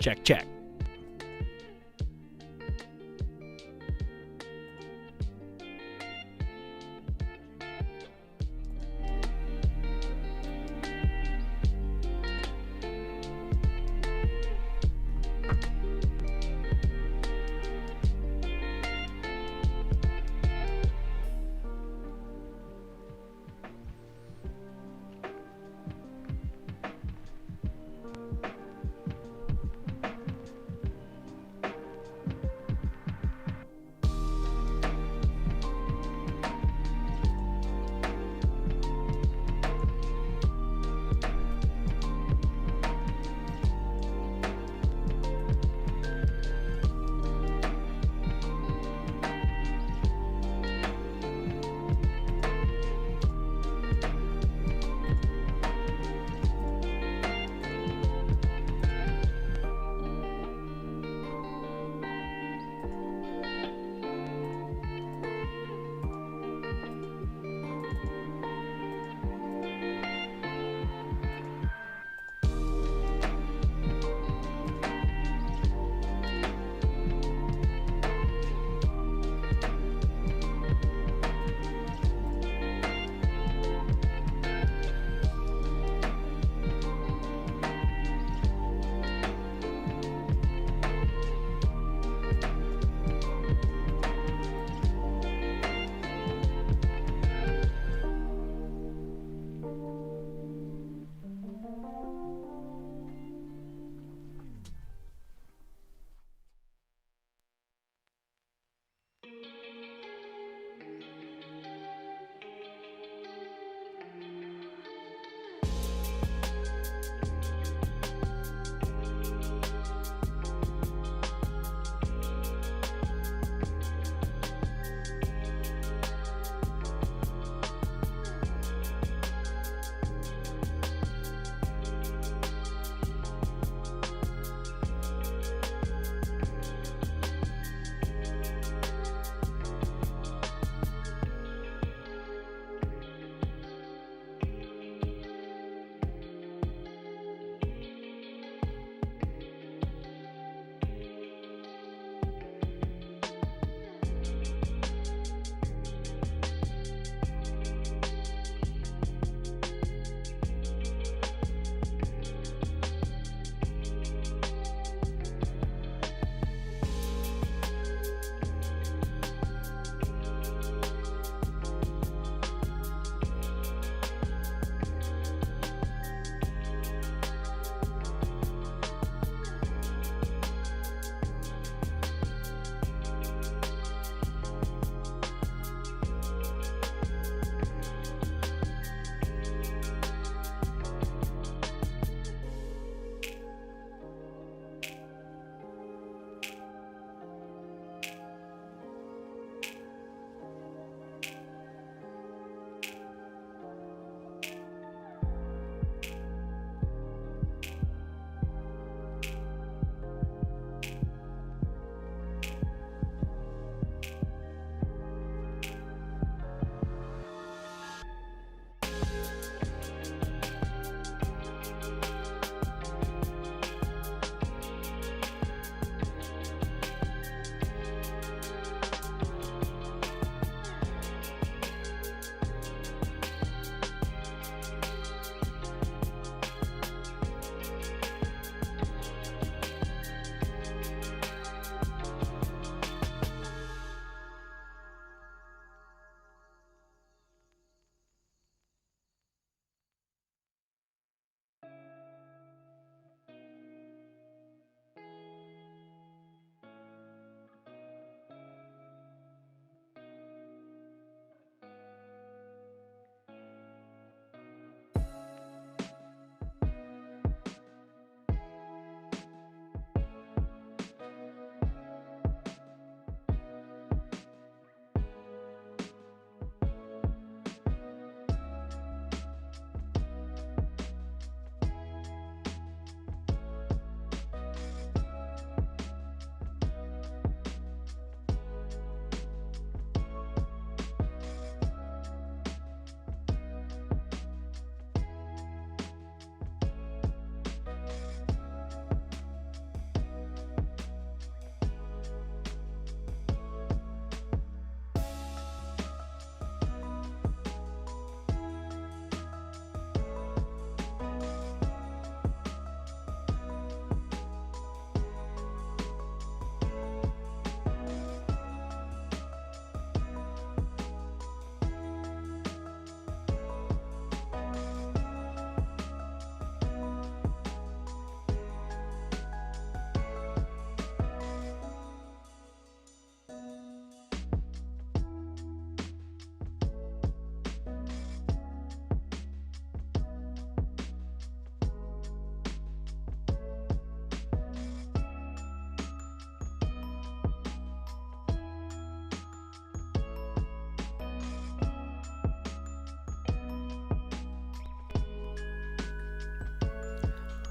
Check, check.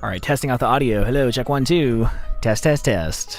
All right, testing out the audio. Hello, check 1, 2. Test, test, test.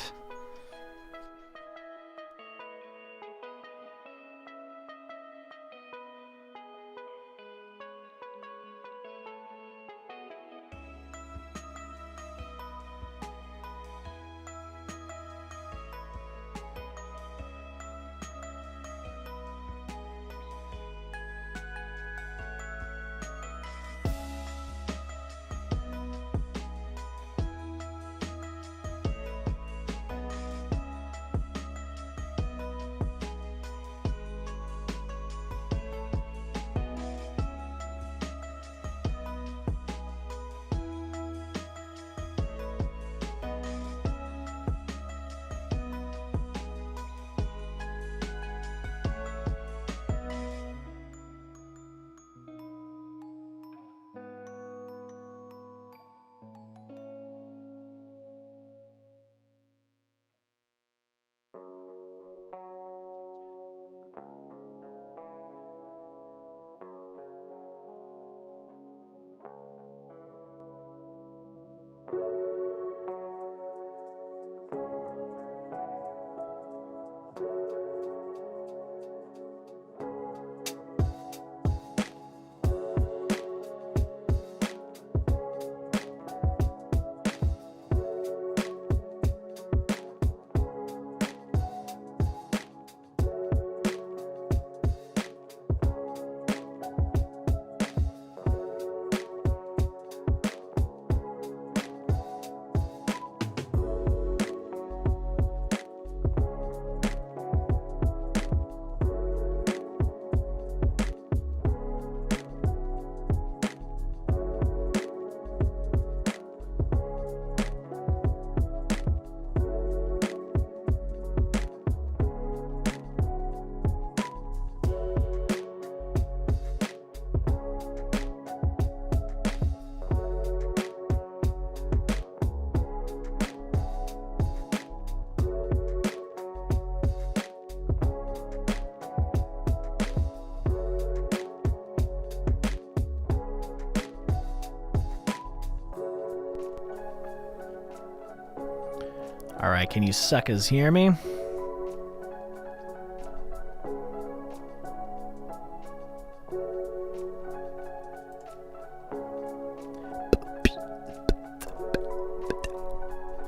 All right, can you suckers hear me?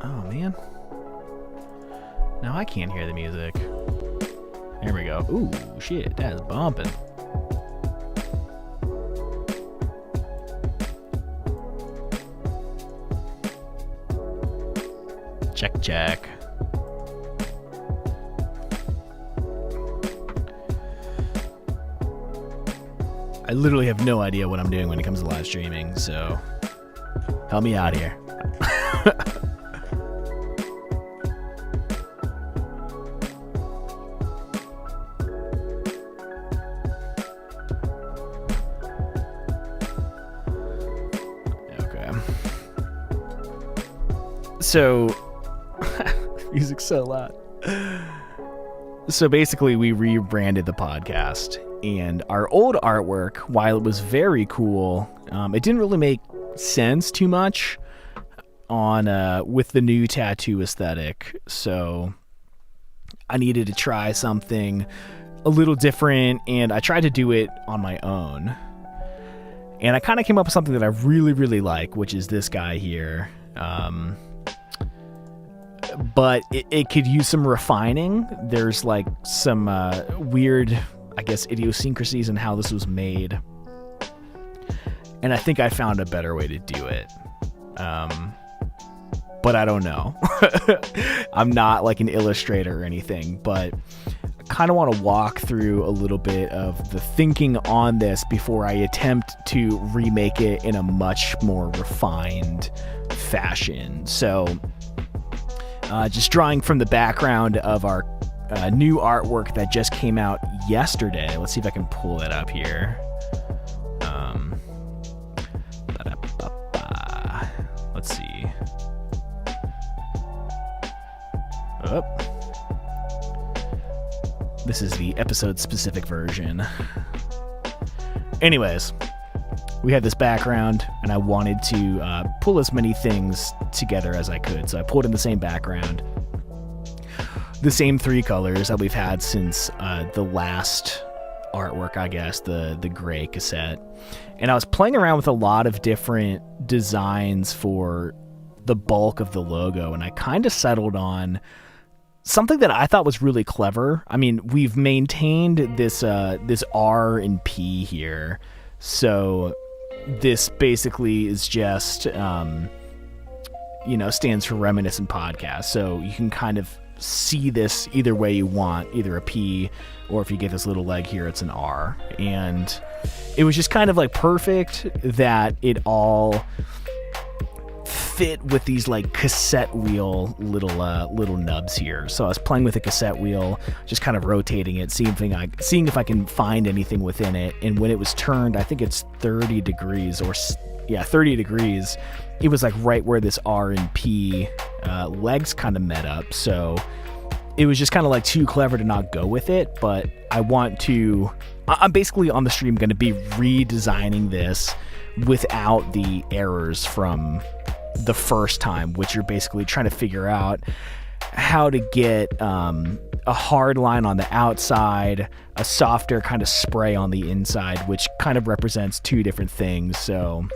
Oh, man. Now I can't hear the music. There we go. Ooh, shit, that is bumping. Check, check. I literally have no idea what I'm doing when it comes to live streaming, so help me out here. Okay. So music's so loud. So basically, we rebranded the podcast, and our old artwork, while it was very cool, it didn't really make sense too much on with the new tattoo aesthetic. So I needed to try something a little different, and I tried to do it on my own. And I kind of came up with something that I really, really like, which is this guy here. But it could use some refining. There's like some weird, I guess, idiosyncrasies in how this was made. And I think I found a better way to do it. But I don't know. I'm not like an illustrator or anything, but I kind of want to walk through a little bit of the thinking on this before I attempt to remake it in a much more refined fashion. So just drawing from the background of our new artwork that just came out yesterday. Let's see if I can pull it up here. Let's see. Oh. This is the episode specific version. Anyways, we had this background, and I wanted to pull as many things together as I could. So I pulled in the same background, the same 3 colors that we've had since the last artwork, I guess, the gray cassette. And I was playing around with a lot of different designs for the bulk of the logo, and I kind of settled on something that I thought was really clever. I mean, we've maintained this R and P here, so this basically is just stands for Reminiscent Podcast. So you can kind of see this either way you want, either a P, or if you get this little leg here, it's an R. And it was just kind of like perfect that it all fit with these like cassette wheel little nubs here. So I was playing with the cassette wheel, just kind of rotating it, seeing if I can find anything within it. And when it was turned, I think it's 30 degrees, it was like right where this R and P legs kind of met up. So it was just kind of like too clever to not go with it. But I'm basically on the stream going to be redesigning this without the errors from the first time, which you're basically trying to figure out how to get a hard line on the outside, a softer kind of spray on the inside, which kind of represents 2 different things. So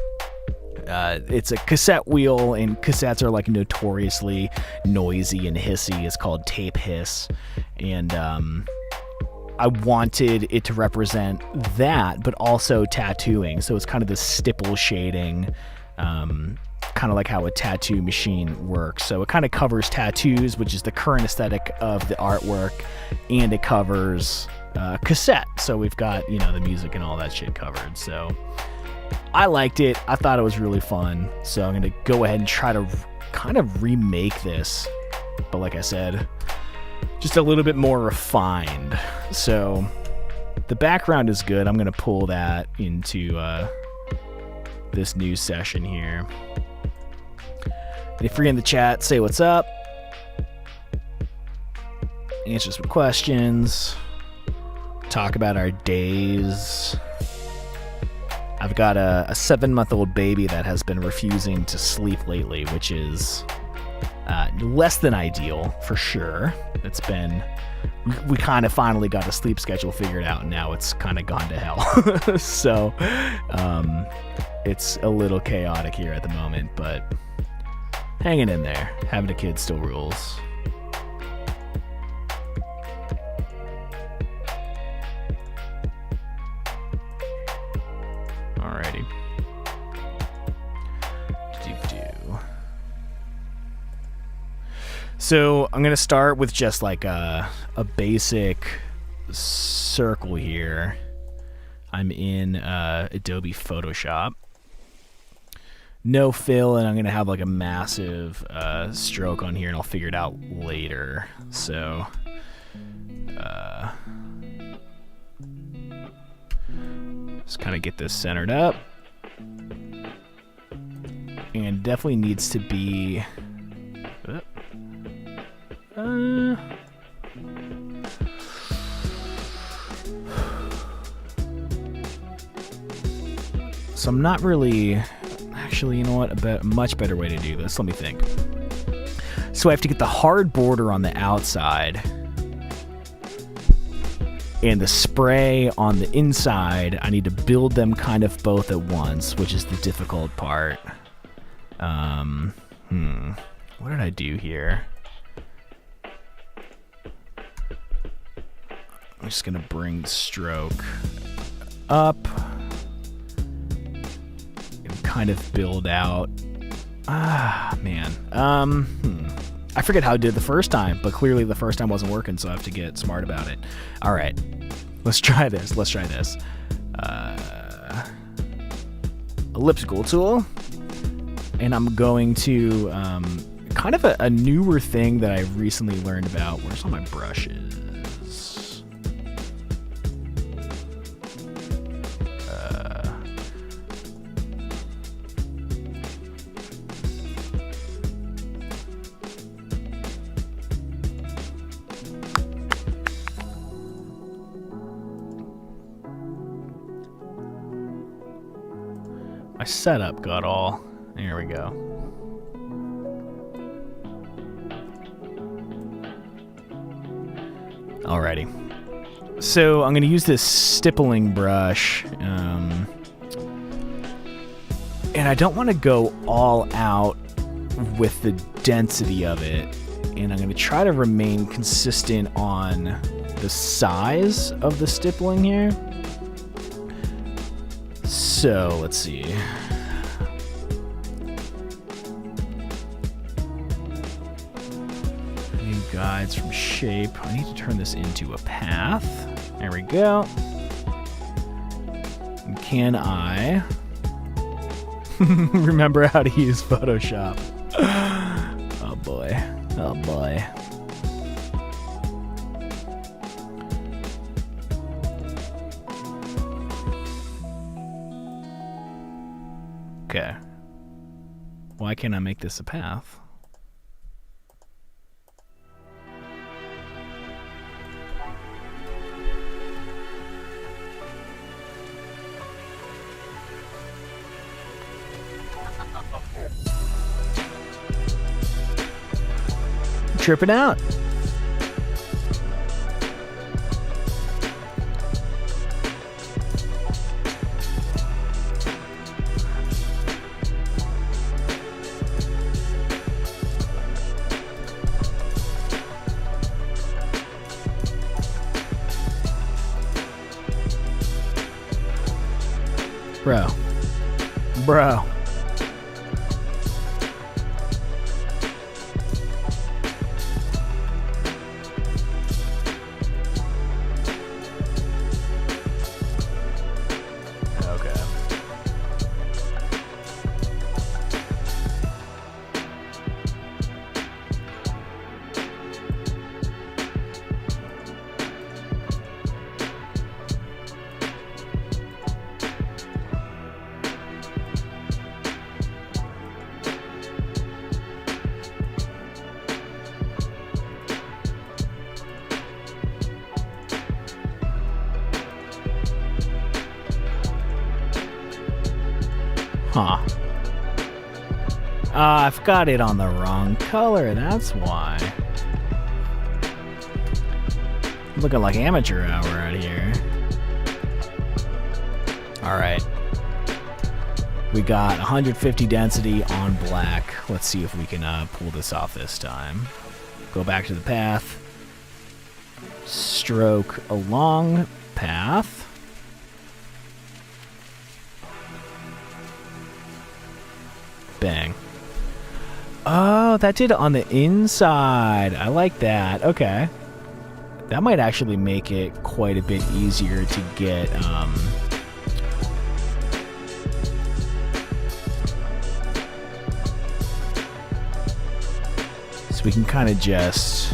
it's a cassette wheel, and cassettes are like notoriously noisy and hissy. It's called tape hiss, and I wanted it to represent that, but also tattooing. So it's kind of this stipple shading, kind of like how a tattoo machine works. So it kind of covers tattoos, which is the current aesthetic of the artwork, and it covers cassette. So we've got, the music and all that shit covered. So I liked it. I thought it was really fun. So I'm going to go ahead and try to kind of remake this. But like I said, just a little bit more refined. So the background is good. I'm going to pull that into this new session here. If you're in the chat, say what's up. Answer some questions. Talk about our days. I've got a 7-month-old baby that has been refusing to sleep lately, which is less than ideal for sure. We kind of finally got a sleep schedule figured out, and now it's kind of gone to hell. So it's a little chaotic here at the moment, but hanging in there. Having a kid still rules. Alrighty. So I'm going to start with just like a basic circle here. I'm in Adobe Photoshop. No fill, and I'm going to have like a massive stroke on here, and I'll figure it out later. So just kind of get this centered up. And definitely needs to be... So I'm not really... Actually, you know what? A much better way to do this. Let me think. So I have to get the hard border on the outside and the spray on the inside. I need to build them kind of both at once, which is the difficult part. What did I do here? I'm just gonna bring the stroke up and kind of build out. I forget how I did the first time, but clearly the first time wasn't working, so I have to get smart about it. All right, let's try this. Elliptical tool, and I'm going to kind of a newer thing that I recently learned about. Where's all my brushes? My setup got all... There we go. Alrighty. So I'm going to use this stippling brush. And I don't want to go all out with the density of it. And I'm going to try to remain consistent on the size of the stippling here. So, let's see. New guides from shape. I need to turn this into a path. There we go. And can I remember how to use Photoshop? Oh boy. Oh boy. Okay. Why can't I make this a path? Tripping out. Bro. Okay. Huh. I've got it on the wrong color, that's why. Looking like amateur hour out here. Alright. We got 150 density on black. Let's see if we can pull this off this time. Go back to the path. Stroke along path. Bang. Oh, that did it on the inside. I like that. Okay. That might actually make it quite a bit easier to get, so we can kind of just...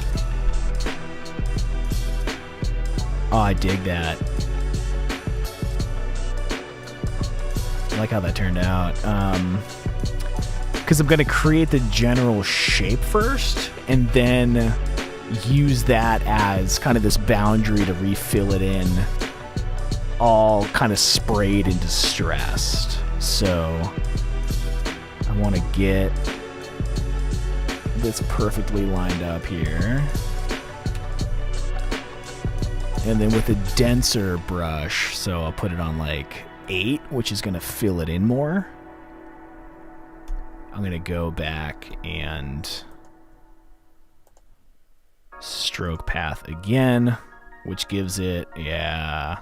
Oh, I dig that. I like how that turned out. Because I'm going to create the general shape first, and then use that as kind of this boundary to refill it in, all kind of sprayed and distressed. So I want to get this perfectly lined up here. And then with a denser brush, so I'll put it on like 8, which is going to fill it in more. I'm going to go back and stroke path again, which gives it, yeah,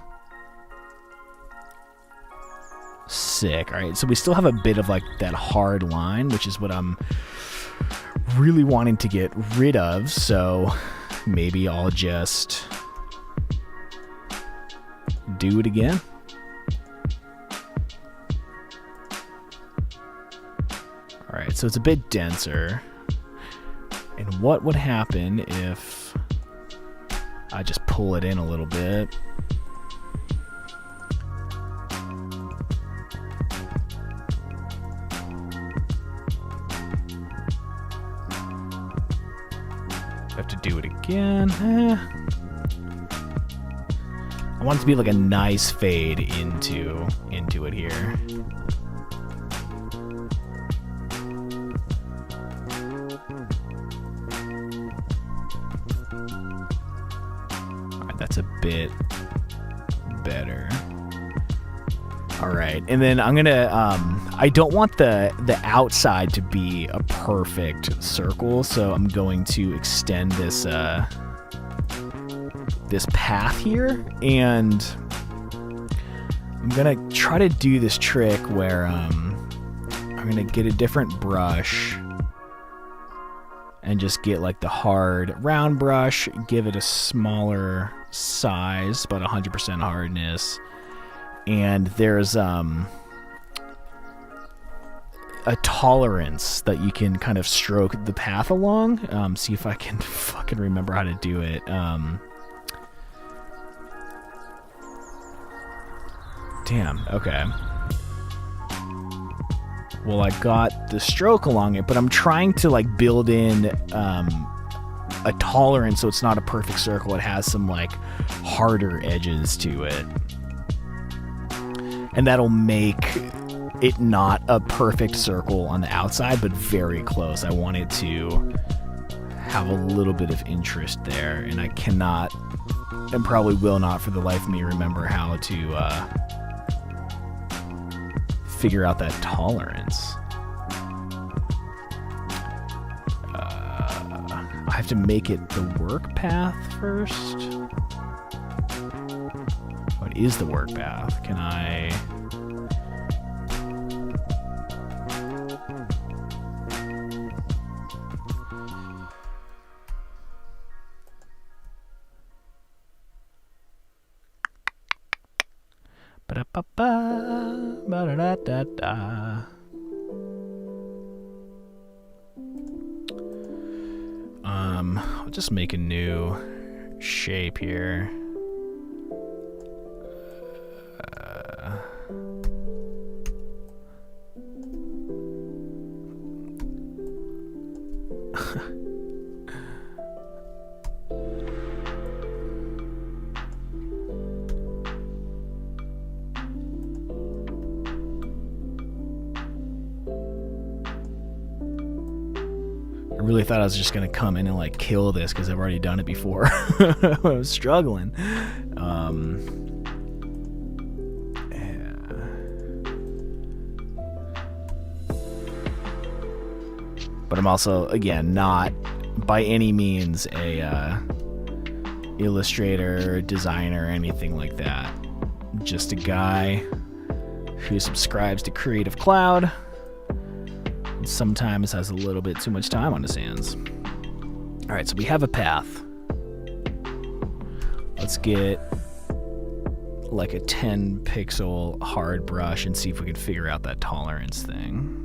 sick. All right, so we still have a bit of like that hard line, which is what I'm really wanting to get rid of. So maybe I'll just do it again. All right, so it's a bit denser. And what would happen if I just pull it in a little bit? Have to do it again. I want it to be like a nice fade into it here. That's a bit better. All right, and then I'm gonna, I don't want the outside to be a perfect circle, so I'm going to extend this, this path here, and I'm gonna try to do this trick where, I'm gonna get a different brush and just get like the hard round brush, give it a smaller size, about 100% hardness. And there's a tolerance that you can kind of stroke the path along. See if I can fucking remember how to do it. Damn, okay. Well, I got the stroke along it, but I'm trying to like build in a tolerance so it's not a perfect circle. It has some like harder edges to it. And that'll make it not a perfect circle on the outside, but very close. I want it to have a little bit of interest there, and I cannot, and probably will not for the life of me, remember how to figure out that tolerance. I have to make it the work path first. What is the work path? Can I... Ba-da-ba-ba, ba-da-da-da-da. I'll just make a new shape here. I really thought I was just gonna come in and like kill this because I've already done it before. I was struggling. Yeah. But I'm also, again, not by any means a illustrator, designer, anything like that. Just a guy who subscribes to Creative Cloud. Sometimes has a little bit too much time on his hands. All right, so we have a path. Let's get like a 10 pixel hard brush and see if we can figure out that tolerance thing.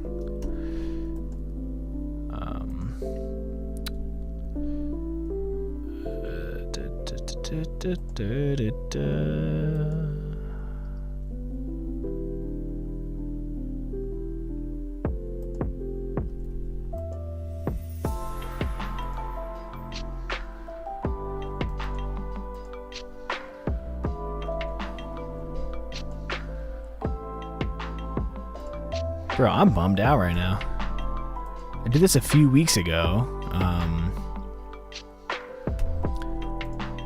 Bro, I'm bummed out right now. I did this a few weeks ago,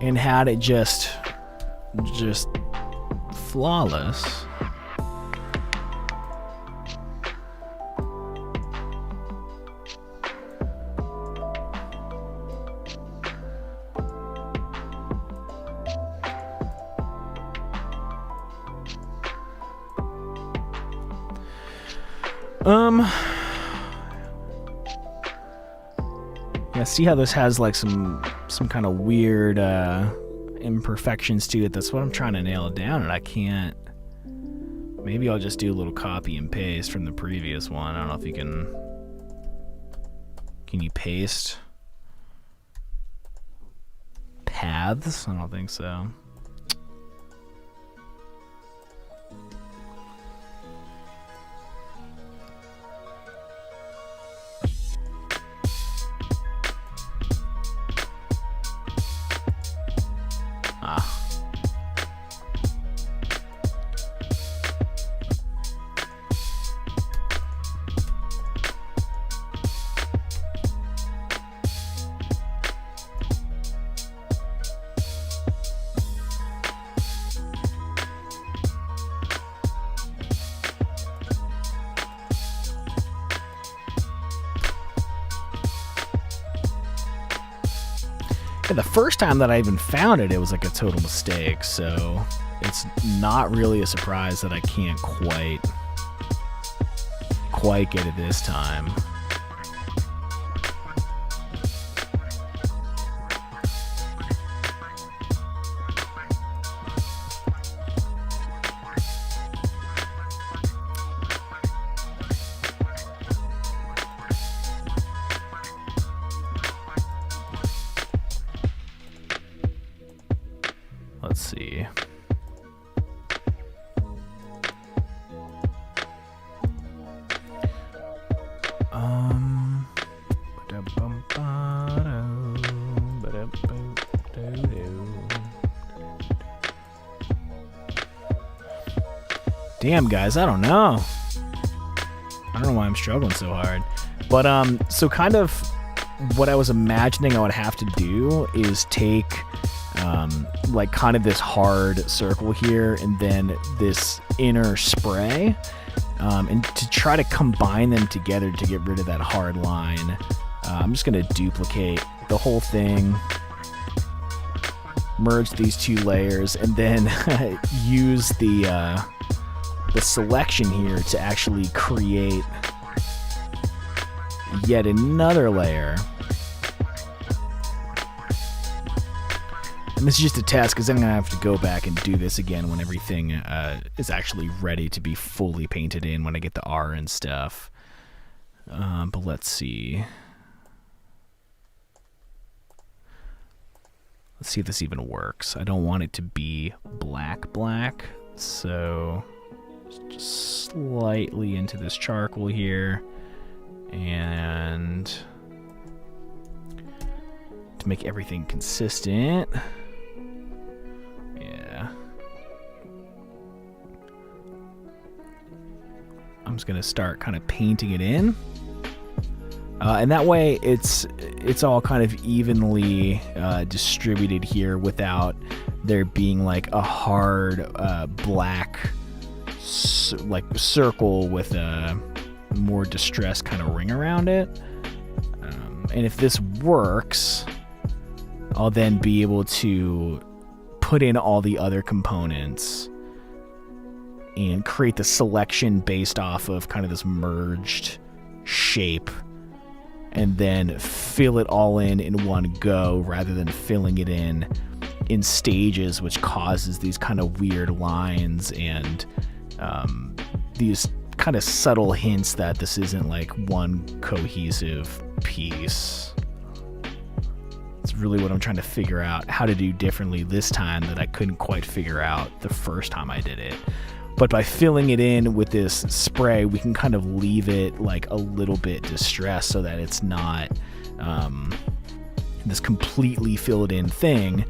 and had it just flawless. Yeah, see how this has like some kind of weird imperfections to it. That's what I'm trying to nail it down, and I can't. Maybe I'll just do a little copy and paste from the previous one. I don't know if you can. Can you paste paths? I don't think so. And the first time that I even found it, it was like a total mistake. So it's not really a surprise that I can't quite get it this time. Let's see. Damn, guys, I don't know. I don't know why I'm struggling so hard. But so kind of what I was imagining I would have to do is take like kind of this hard circle here and then this inner spray, and to try to combine them together to get rid of that hard line. I'm just going to duplicate the whole thing, merge these two layers, and then use the selection here to actually create yet another layer. And this is just a test because I'm going to have to go back and do this again when everything is actually ready to be fully painted in, when I get the R and stuff. But let's see. Let's see if this even works. I don't want it to be black, so just slightly into this charcoal here, and to make everything consistent. Yeah. I'm just gonna start kind of painting it in. And that way it's all kind of evenly distributed here without there being like a hard black circle with a more distressed kind of ring around it. And if this works, I'll then be able to put in all the other components and create the selection based off of kind of this merged shape, and then fill it all in one go rather than filling it in stages, which causes these kind of weird lines and these kind of subtle hints that this isn't like one cohesive piece. It's really what I'm trying to figure out how to do differently this time that I couldn't quite figure out the first time I did it. But by filling it in with this spray, we can kind of leave it like a little bit distressed so that it's not this completely filled in thing,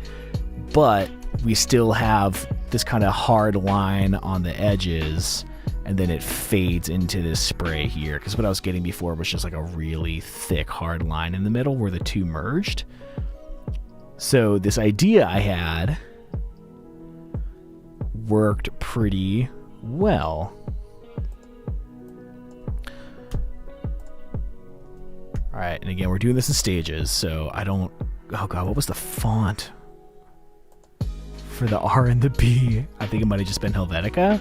but we still have this kind of hard line on the edges, and then it fades into this spray here. Because what I was getting before was just like a really thick hard line in the middle where the two merged. So this idea I had worked pretty well. All right, and again, we're doing this in stages, so I don't... Oh god, what was the font for the R and the B? I think it might have just been Helvetica.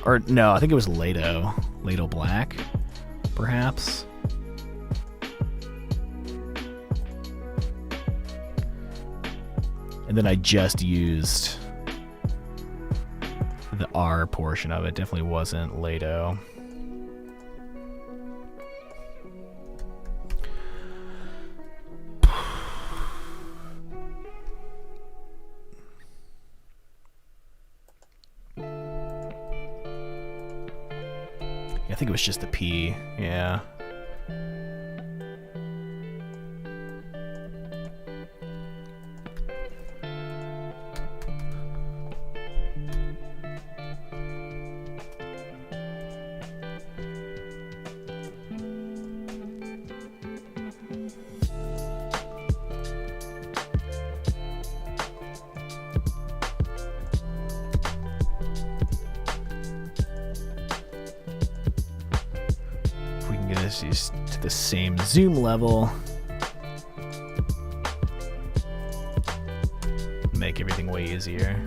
Or no, I think it was Lato. Lato Black, perhaps. And then I just used the R portion of it. Definitely wasn't Lato. I think it was just the P, yeah. to the same zoom level. Make everything way easier.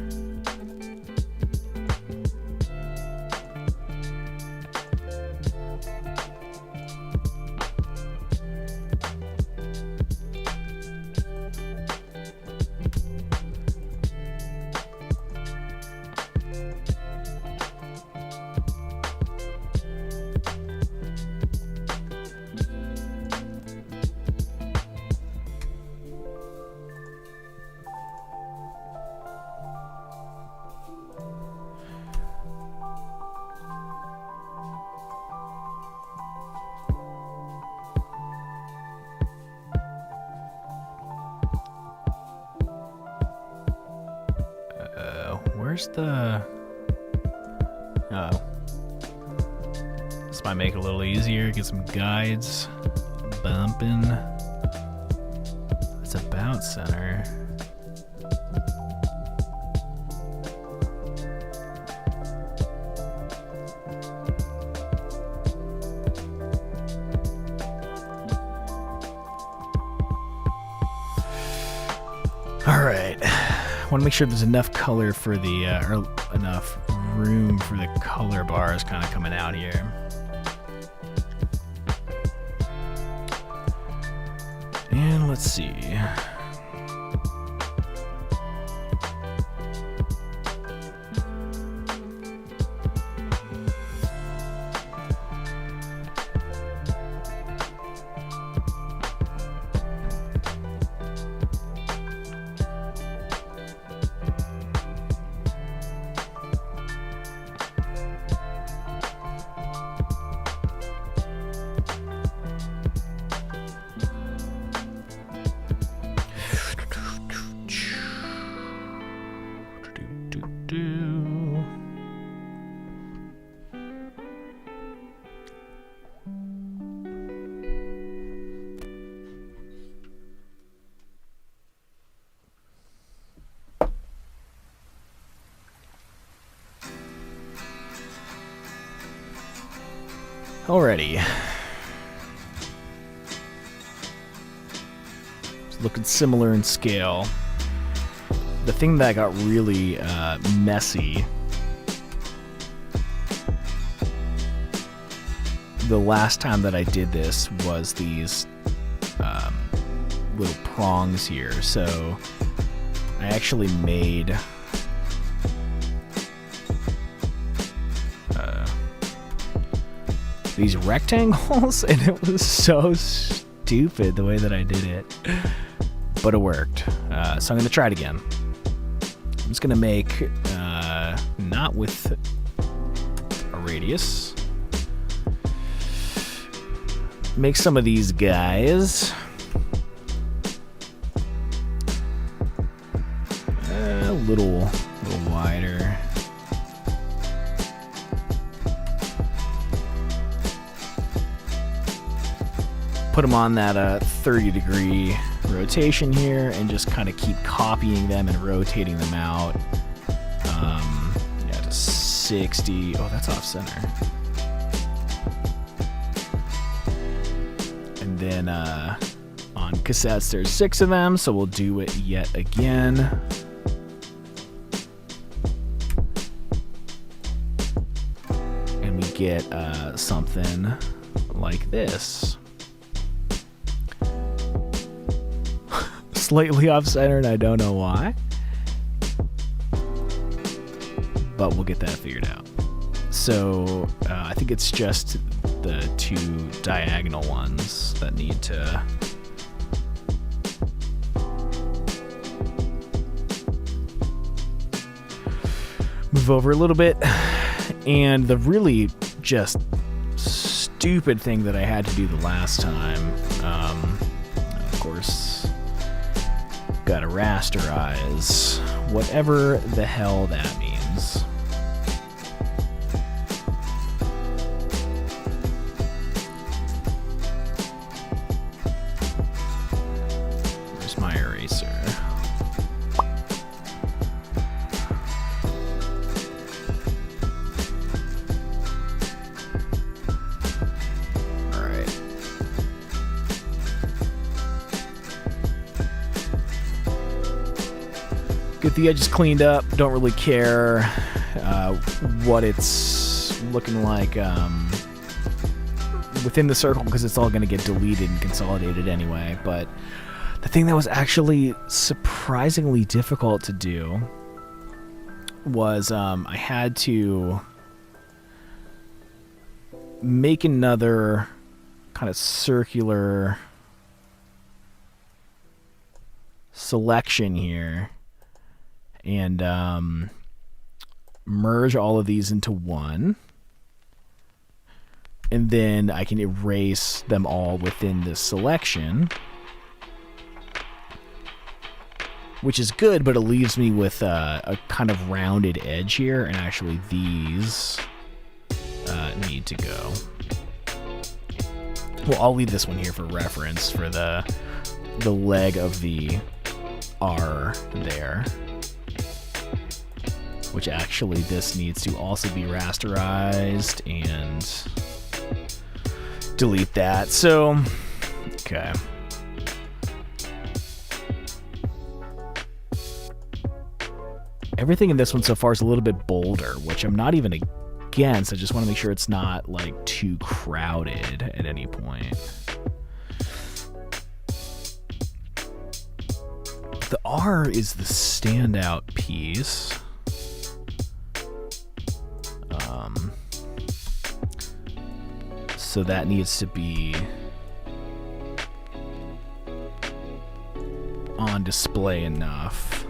Where's the... Oh. This might make it a little easier. Get some guides bumping. It's about center. All right. Want to make sure there's enough color for the, or enough room for the color bars kind of coming out here. And let's see. Alrighty. It's looking similar in scale. The thing that got really messy the last time that I did this was these little prongs here. So I actually made these rectangles, and it was so stupid the way that I did it, but it worked. So I'm gonna try it again. I'm just gonna make not with a radius. Make some of these guys a little wider. Put them on that 30-degree rotation here, and just kind of keep copying them and rotating them out. Yeah, to 60. Oh, that's off center. And then on cassettes, there's 6 of them, so we'll do it yet again. And we get something like this. Slightly off center, and I don't know why, but we'll get that figured out. So I think it's just the 2 diagonal ones that need to move over a little bit. And the really just stupid thing that I had to do the last time, of course, gotta rasterize whatever the hell that means. Where's my eraser? Alright. Get the edges cleaned up. Don't really care what it's looking like within the circle, because it's all going to get deleted and consolidated anyway. But the thing that was actually surprisingly difficult to do was I had to make another kind of circular selection here and merge all of these into one, and then I can erase them all within this selection, which is good, but it leaves me with a kind of rounded edge here, and actually these need to go. Well, I'll leave this one here for reference for the leg of the R there, which actually this needs to also be rasterized, and delete that. So, okay. Everything in this one so far is a little bit bolder, which I'm not even against. I just want to make sure it's not like too crowded at any point. The R is the standout piece. So that needs to be on display enough.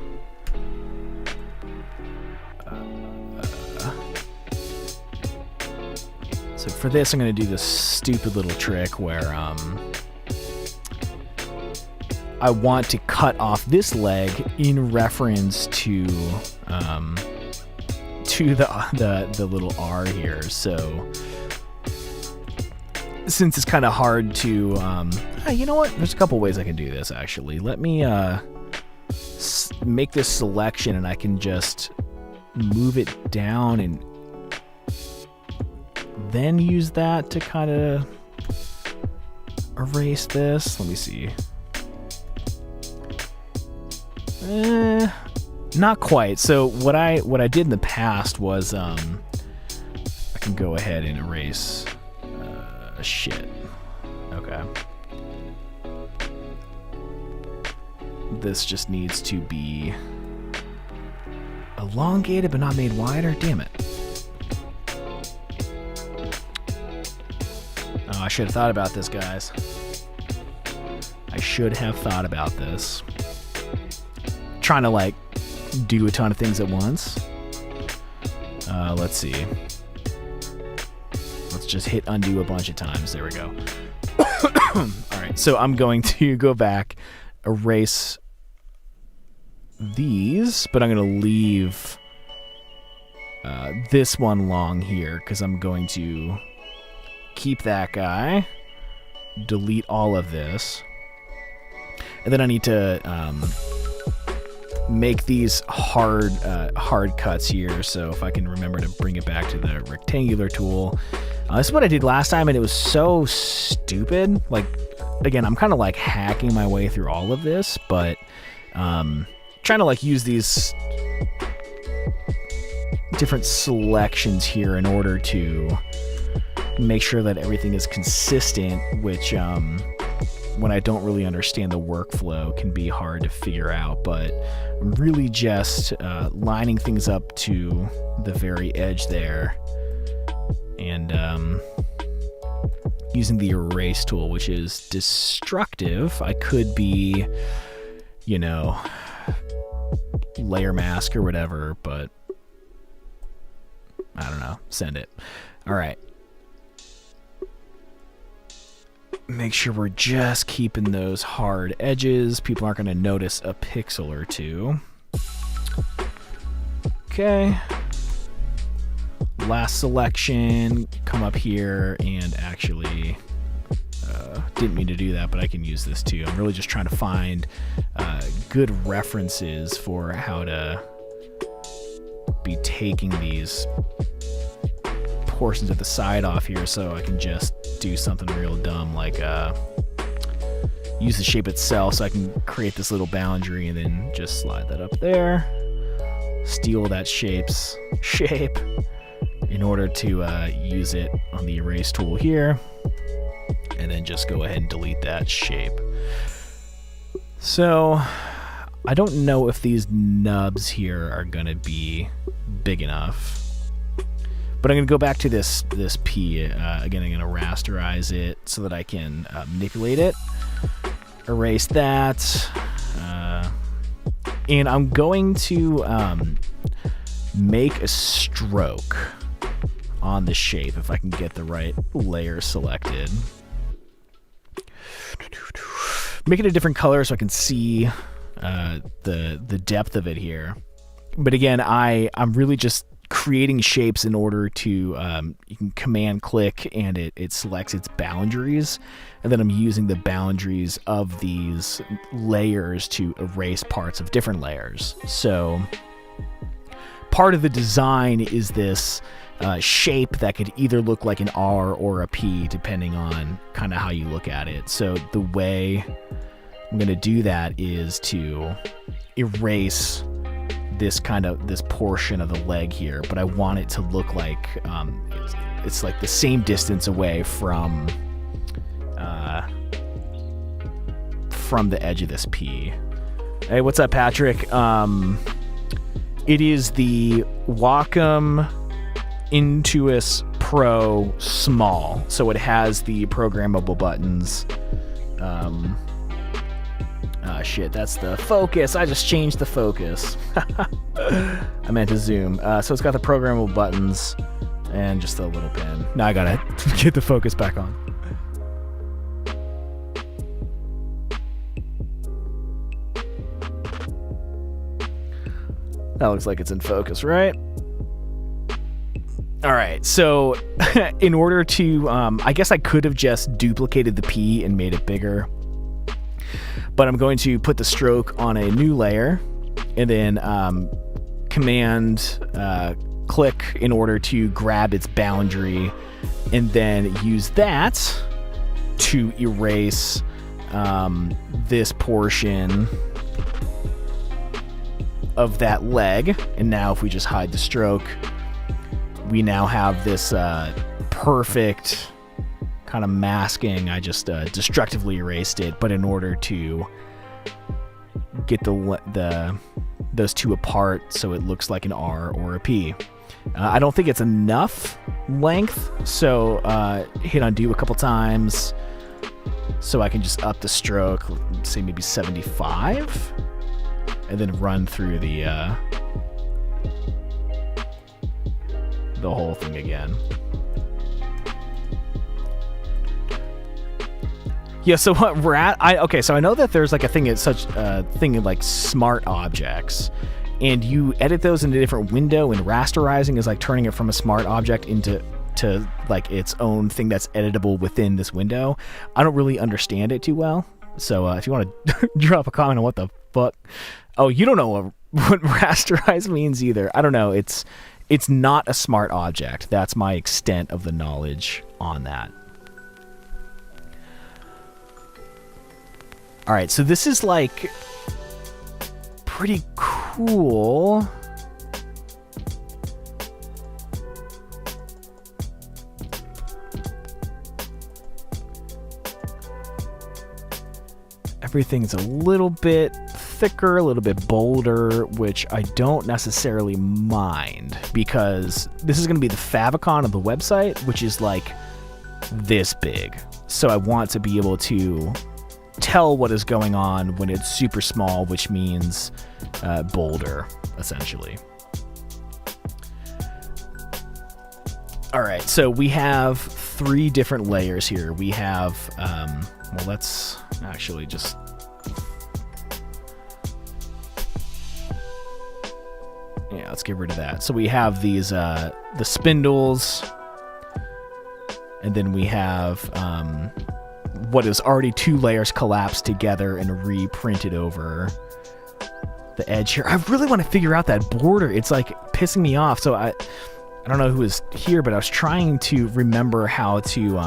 So for this, I'm going to do this stupid little trick where I want to cut off this leg in reference to the little R here. So since it's kind of hard to, you know what? There's a couple ways I can do this, actually. Let me make this selection, and I can just move it down and then use that to kind of erase this. Let me see. Not quite. So what I did in the past was I can go ahead and erase shit. Okay. This just needs to be elongated but not made wider. Damn it. Oh, I should have thought about this, guys. I should have thought about this. Trying to like do a ton of things at once. Let's see. Let's just hit undo a bunch of times. There we go. Alright, so I'm going to go back, erase these, but I'm going to leave this one long here, because I'm going to keep that guy, delete all of this, and then I need to make these hard cuts here. So if I can remember to bring it back to the rectangular tool. This is what I did last time, and it was so stupid. Like, again, I'm kind of like hacking my way through all of this, but trying to like use these different selections here in order to make sure that everything is consistent, which when I don't really understand the workflow can be hard to figure out. But I'm really just lining things up to the very edge there, and using the erase tool, which is destructive. I could be, you know, layer mask or whatever, but I don't know. Send it. All right. Make sure we're just keeping those hard edges. People aren't going to notice a pixel or two. Okay. Last selection. Come up here and actually didn't mean to do that, but I can use this too. I'm really just trying to find good references for how to be taking these portions of the side off here, so I can just do something real dumb like use the shape itself, so I can create this little boundary and then just slide that up there. Steal that shape in order to use it on the erase tool here, and then just go ahead and delete that shape. So I don't know if these nubs here are gonna be big enough, but I'm gonna go back to this P again. I'm gonna rasterize it so that I can manipulate it. Erase that, and I'm going to make a stroke on the shape if I can get the right layer selected. Make it a different color so I can see the depth of it here. But again, I'm really just creating shapes in order to you can command click and it selects its boundaries, and then I'm using the boundaries of these layers to erase parts of different layers. So part of the design is this shape that could either look like an R or a P depending on kind of how you look at it. So the way I'm going to do that is to erase this portion of the leg here, but I want it to look like it's like the same distance away from the edge of this P. Hey, what's up, Patrick? It is the Wacom Intuos Pro Small, so it has the programmable buttons. Shit, that's the focus. I just changed the focus. I meant to zoom. So it's got the programmable buttons and just a little pin. Now I gotta get the focus back on. That looks like it's in focus, right? All right, so in order to, I guess I could have just duplicated the P and made it bigger, but I'm going to put the stroke on a new layer and then command click in order to grab its boundary, and then use that to erase this portion of that leg. And now if we just hide the stroke, we now have this perfect kind of masking. I just destructively erased it, but in order to get those two apart so it looks like an R or a P. I don't think it's enough length, so hit undo a couple times so I can just up the stroke, say maybe 75, and then run through the whole thing again. Yeah, so what we're at, so I know that there's like a thing, it's such a thing like smart objects, and you edit those in a different window, and rasterizing is like turning it from a smart object into like its own thing that's editable within this window. I don't really understand it too well, so if you want to drop a comment on what the fuck. Oh, you don't know what rasterize means either. I don't know. It's not a smart object. That's my extent of the knowledge on that. All right, so this is like pretty cool. Everything's a little bit thicker, a little bit bolder, which I don't necessarily mind, because this is going to be the favicon of the website, which is like this big. So I want to be able to tell what is going on when it's super small, which means bolder, essentially. All right, so we have 3 different layers here. We have, well, let's actually just... Yeah, let's get rid of that. So we have these, the spindles, and then we have what is already 2 layers collapsed together and reprinted over the edge here. I really want to figure out that border. It's like pissing me off. So I don't know who was here, but I was trying to remember how to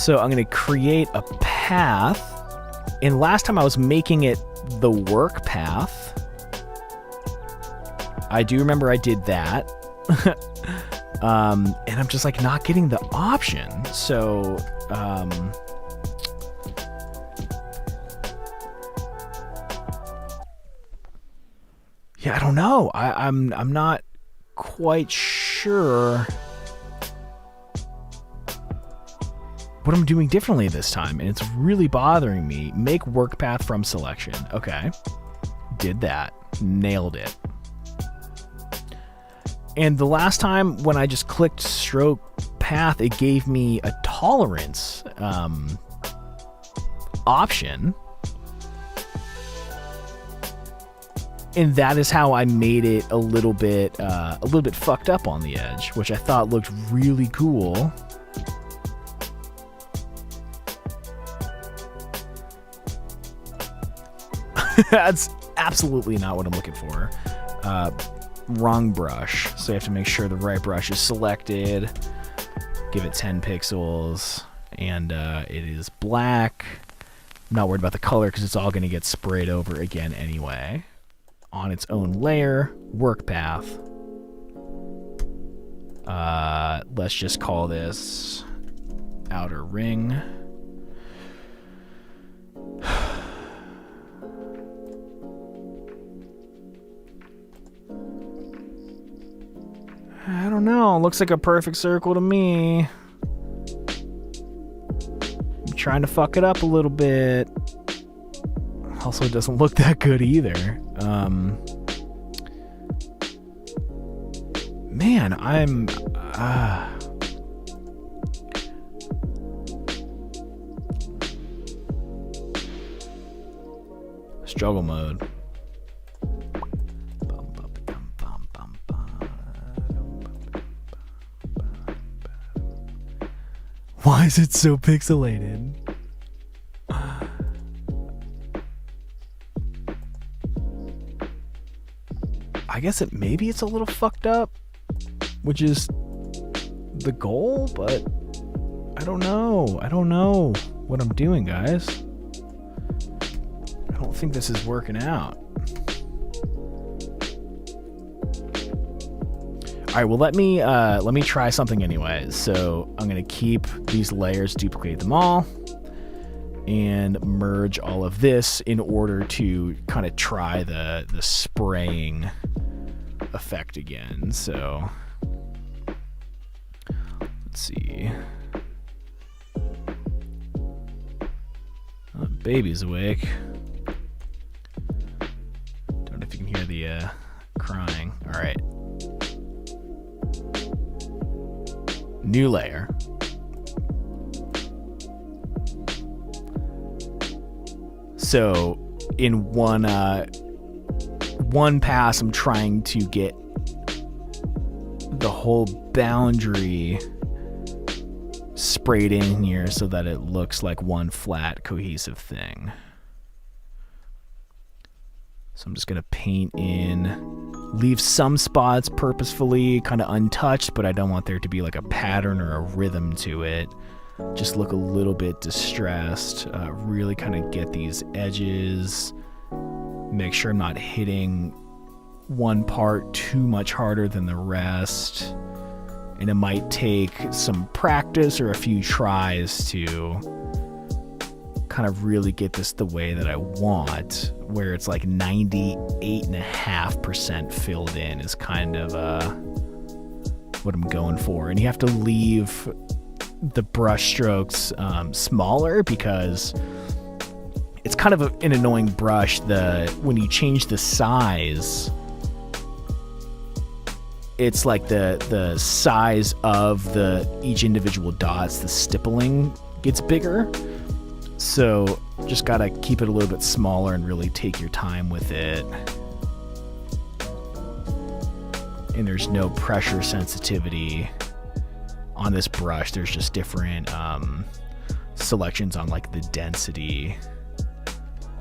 So I'm going to create a path. And last time I was making it the work path. I do remember I did that. And I'm just like not getting the option. So, yeah, I don't know. I'm not quite sure what I'm doing differently this time, and it's really bothering me. Make work path from selection. Okay. Did that. Nailed it. And the last time when I just clicked stroke path, it gave me a tolerance option. And that is how I made it a little bit fucked up on the edge, which I thought looked really cool. That's absolutely not what I'm looking for. Wrong brush. So you have to make sure the right brush is selected. Give it 10 pixels. And it is black. I'm not worried about the color because it's all going to get sprayed over again anyway. On its own layer. Work path. Let's just call this outer ring. I don't know. Looks like a perfect circle to me. I'm trying to fuck it up a little bit. Also, it doesn't look that good either. Man, I'm... struggle mode. Why is it so pixelated? I guess maybe it's a little fucked up, which is the goal, but I don't know. I don't know what I'm doing, guys. I don't think this is working out. All right, well, let me try something anyway. So I'm gonna keep these layers, duplicate them all, and merge all of this in order to kind of try the spraying effect again. So let's see. Oh, baby's awake. Don't know if you can hear the crying. All right. New layer. So in one pass, I'm trying to get the whole boundary sprayed in here so that it looks like one flat cohesive thing. So I'm just gonna paint in, leave some spots purposefully kind of untouched, but I don't want there to be like a pattern or a rhythm to it. Just look a little bit distressed. Really kind of get these edges. Make sure I'm not hitting one part too much harder than the rest. And it might take some practice or a few tries to kind of really get this the way that I want, where it's like 98.5% filled in is kind of what I'm going for. And you have to leave the brush strokes smaller because it's kind of an annoying brush. When you change the size, it's like the size of each individual dots, the stippling gets bigger. So just gotta keep it a little bit smaller and really take your time with it. And there's no pressure sensitivity on this brush. There's just different selections on like the density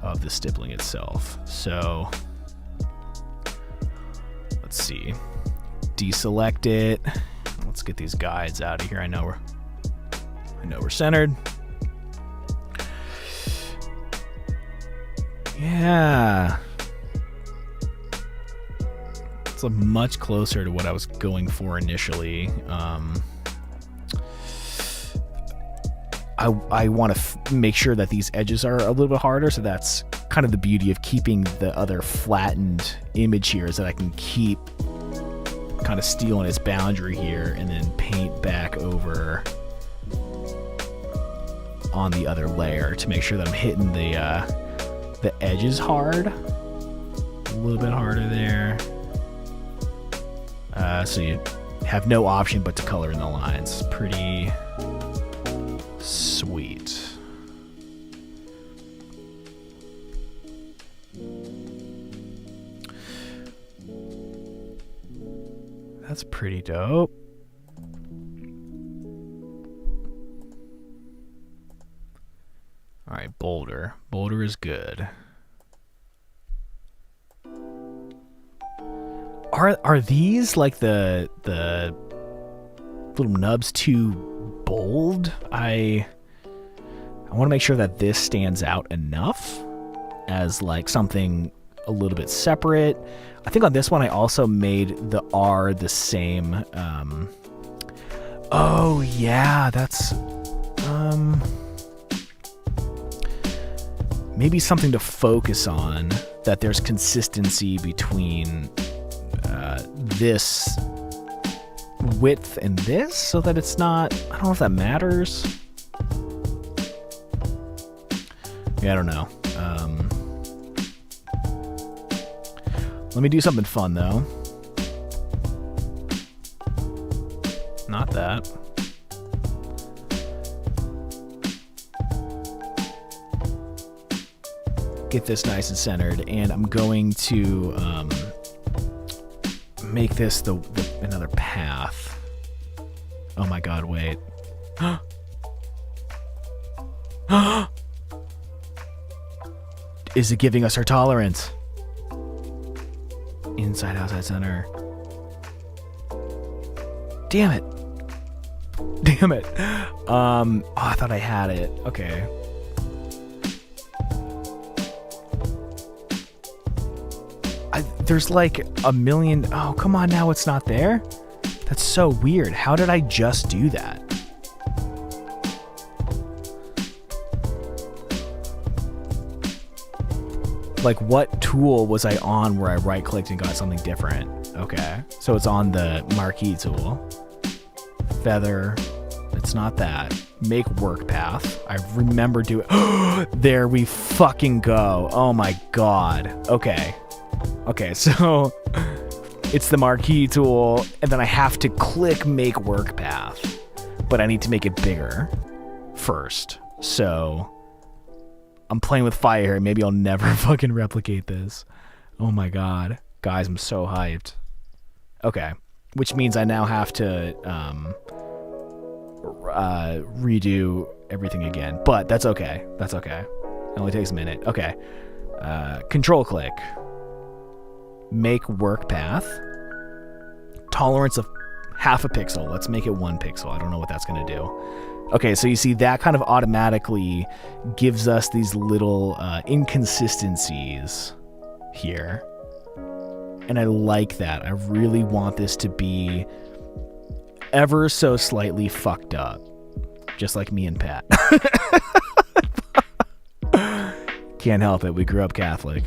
of the stippling itself. So let's see. Deselect it. Let's get these guides out of here. I know I know we're centered. Yeah. It's much closer to what I was going for initially. I want to make sure that these edges are a little bit harder, so that's kind of the beauty of keeping the other flattened image here, is that I can keep kind of stealing its boundary here and then paint back over on the other layer to make sure that I'm hitting the edges hard. A little bit harder there. So you have no option but to color in the lines. Pretty sweet. That's pretty dope. All right, Boulder. Boulder is good. Are these like the little nubs too bold? I want to make sure that this stands out enough as like something a little bit separate. I think on this one I also made the R the same. Oh yeah, that's maybe something to focus on, that there's consistency between this width and this, so that it's not, I don't know if that matters. Yeah, I don't know. Let me do something fun though. Not that. Get this nice and centered, and I'm going to make this the another path. Oh my god, wait. Is it giving us our tolerance? Inside, outside, center. Damn it. Damn it. Oh, I thought I had it. Okay. There's like a million. Oh, come on now, it's not there? That's so weird. How did I just do that? Like, what tool was I on where I right-clicked and got something different? Okay, so it's on the marquee tool. Feather. It's not that. Make work path. I remember doing. There we fucking go. Oh my god. Okay. Okay, so it's the marquee tool, and then I have to click make work path, but I need to make it bigger first. So I'm playing with fire here. Maybe I'll never fucking replicate this. Oh my god. Guys, I'm so hyped. Okay, which means I now have to redo everything again, but that's okay. That's okay. It only takes a minute. Okay. Control click. Make work path. Tolerance of half a pixel. Let's make it 1 pixel. I don't know what that's going to do. Okay, so you see that kind of automatically gives us these little inconsistencies here. And I like that. I really want this to be ever so slightly fucked up. Just like me and Pat. Can't help it. We grew up Catholic.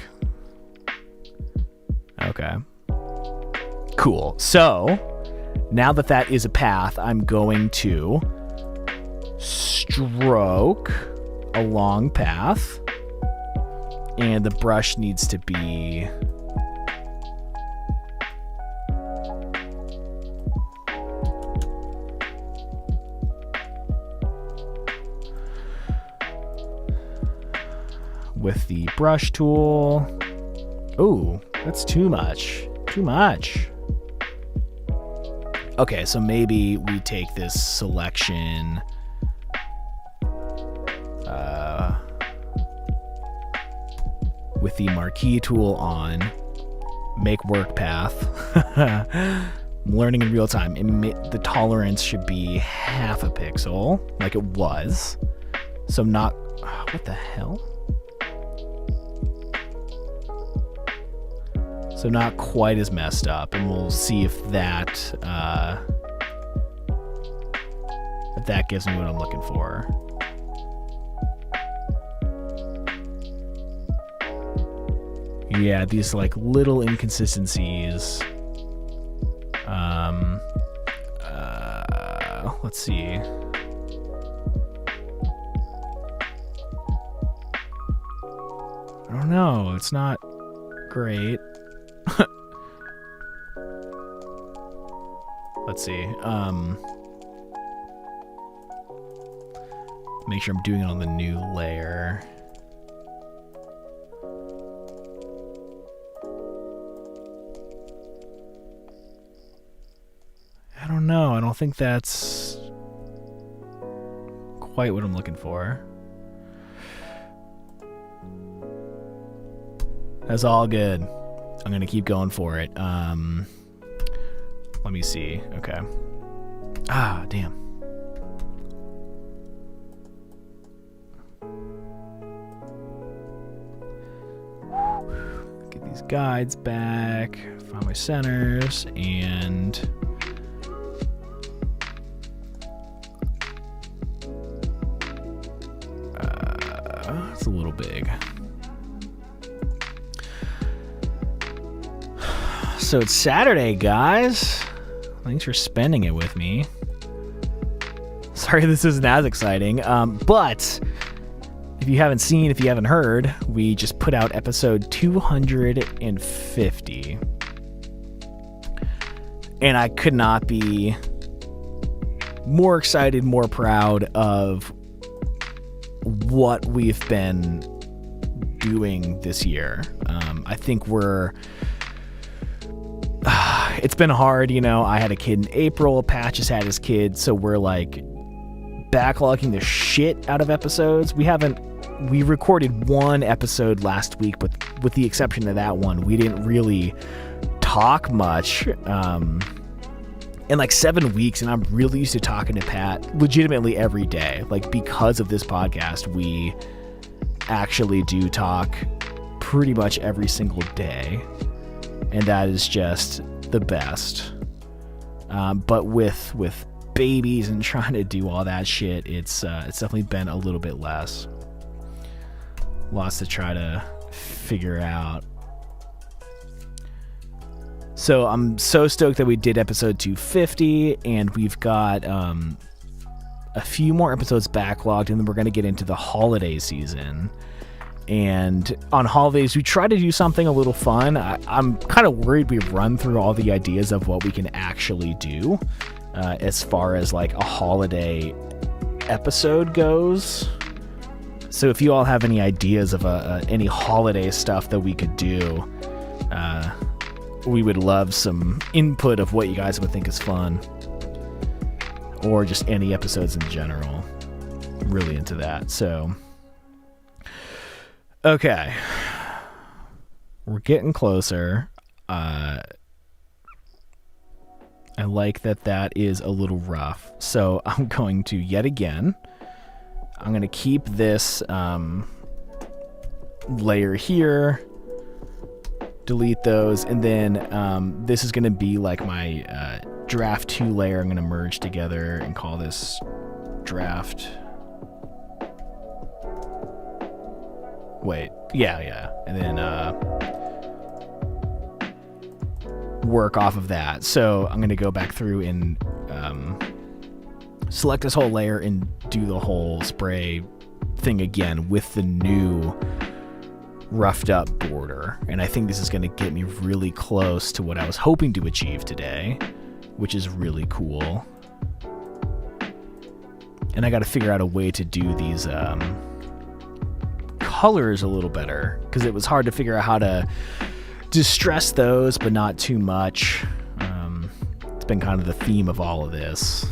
Okay. Cool. So, now that that is a path, I'm going to stroke a long path. And the brush needs to be... with the brush tool. Ooh, that's too much. Too much. Okay, so maybe we take this selection. With the marquee tool on. Make work path. I'm learning in real time. The tolerance should be half a pixel, like it was. So not... what the hell? So not quite as messed up, and we'll see if that gives me what I'm looking for. Yeah, these like little inconsistencies. Let's see. I don't know. It's not great. Let's see. Make sure I'm doing it on the new layer. I don't know. I don't think that's quite what I'm looking for. That's all good. I'm gonna keep going for it. Let me see. Okay. Ah, damn. Get these guides back. Find my centers and it's a little big. So it's Saturday, guys. Thanks for spending it with me. Sorry this isn't as exciting, but if you haven't seen, if you haven't heard, we just put out episode 250. And I could not be more excited, more proud of what we've been doing this year. I think it's been hard, you know. I had a kid in April, Patch has had his kid, so we're like backlogging the shit out of episodes. We recorded one episode last week, but with the exception of that one, we didn't really talk much in like 7 weeks, and I'm really used to talking to Pat legitimately every day. Like, because of this podcast, we actually do talk pretty much every single day, and that is just the best. But with babies and trying to do all that shit, it's definitely been a little bit less. Lots to try to figure out. So I'm so stoked that we did episode 250, and we've got a few more episodes backlogged, and then we're going to get into the holiday season. And on holidays, we try to do something a little fun. I'm kind of worried we run through all the ideas of what we can actually do as far as like a holiday episode goes. So if you all have any ideas of any holiday stuff that we could do, we would love some input of what you guys would think is fun, or just any episodes in general. I'm really into that. So, okay, we're getting closer. I like that is a little rough. So I'm going to, yet again, I'm going to keep this layer here, delete those, and then this is going to be like my draft 2 layer. I'm going to merge together and call this draft. Wait, yeah, and then work off of that. So I'm going to go back through and select this whole layer and do the whole spray thing again with the new roughed up border. And I think this is going to get me really close to what I was hoping to achieve today, which is really cool. And I got to figure out a way to do these colors a little better, because it was hard to figure out how to distress those but not too much. It's been kind of the theme of all of this.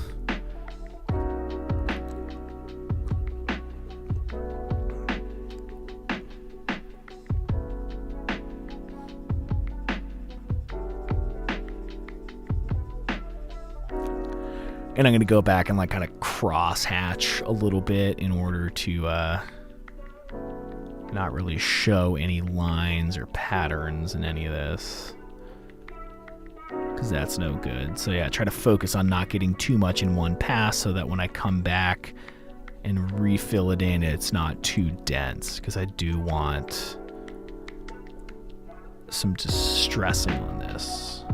And I'm going to go back and like kind of cross hatch a little bit in order to not really show any lines or patterns in any of this, because that's no good. So yeah, try to focus on not getting too much in one pass so that when I come back and refill it in, it's not too dense, because I do want some distressing on this.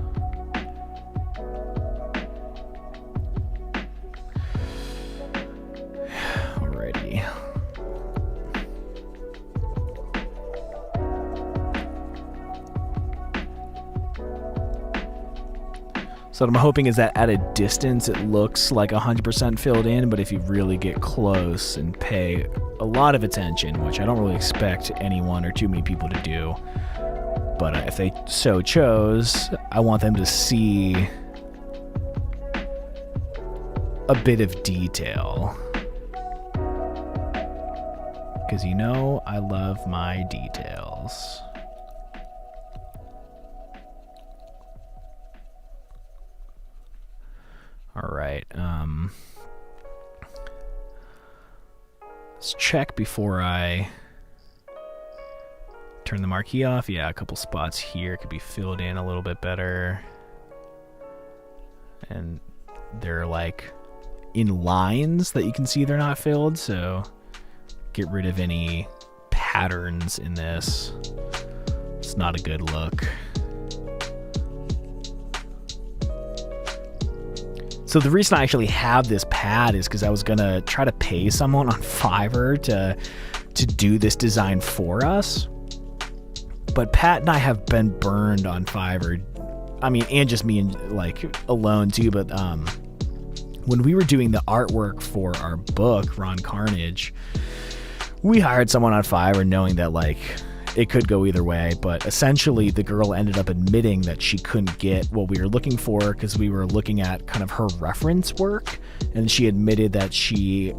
Alrighty. So what I'm hoping is that at a distance it looks like 100% filled in, but if you really get close and pay a lot of attention, which I don't really expect anyone or too many people to do, but if they so chose, I want them to see a bit of detail. Because you know I love my details. All right. Let's check before I turn the marquee off. Yeah, a couple spots here could be filled in a little bit better. And they're like in lines that you can see they're not filled, so get rid of any patterns in this. It's not a good look. So the reason I actually have this pad is because I was going to try to pay someone on Fiverr to do this design for us. But Pat and I have been burned on Fiverr. I mean, and just me and like alone too. But when we were doing the artwork for our book, Ron Carnage, we hired someone on Fiverr knowing that like it could go either way, but essentially the girl ended up admitting that she couldn't get what we were looking for because we were looking at kind of her reference work, and she admitted that she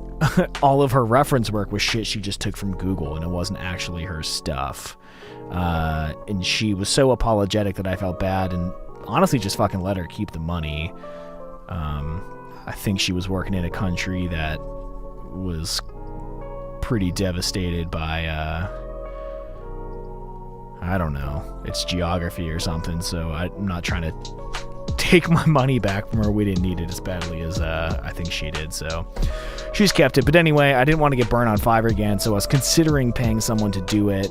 all of her reference work was shit she just took from Google and it wasn't actually her stuff. And she was so apologetic that I felt bad and honestly just fucking let her keep the money. I think she was working in a country that was pretty devastated by I don't know, it's geography or something, so I'm not trying to take my money back from her. We didn't need it as badly as I think she did, so she's kept it. But anyway, I didn't want to get burned on Fiverr again, so I was considering paying someone to do it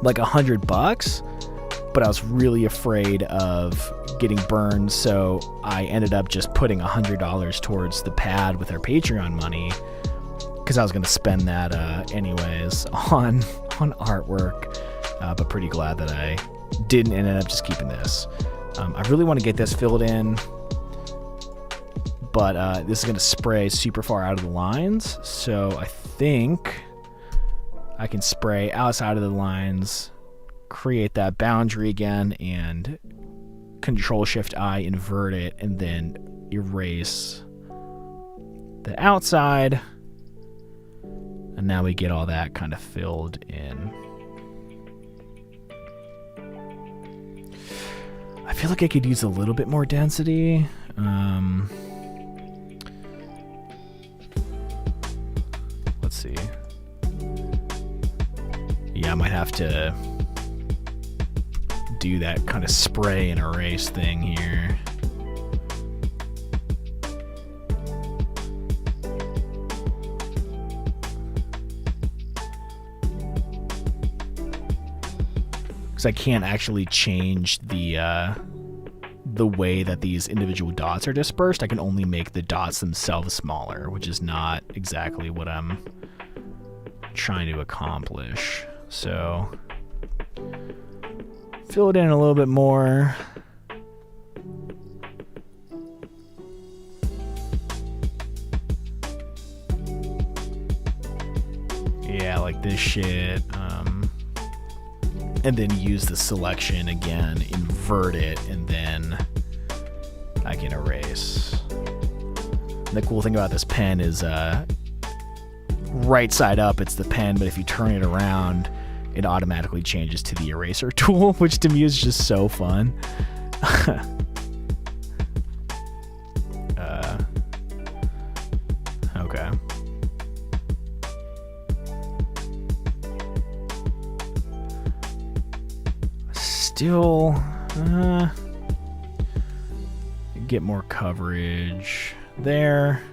like $100, but I was really afraid of getting burned, so I ended up just putting $100 towards the pad with our Patreon money, because I was going to spend that anyways on artwork, but pretty glad that I didn't and ended up just keeping this. I really want to get this filled in, but this is going to spray super far out of the lines, so I think I can spray outside of the lines, create that boundary again, and Control-Shift-I, invert it, and then erase the outside. And now we get all that kind of filled in. I feel like I could use a little bit more density. Let's see. Yeah, I might have to do that kind of spray and erase thing here. I can't actually change the way that these individual dots are dispersed. I can only make the dots themselves smaller, which is not exactly what I'm trying to accomplish. So fill it in a little bit more. Yeah, like this shit. And then use the selection again, invert it, and then I can erase. And the cool thing about this pen is right side up it's the pen, but if you turn it around, it automatically changes to the eraser tool, which to me is just so fun. still get more coverage there.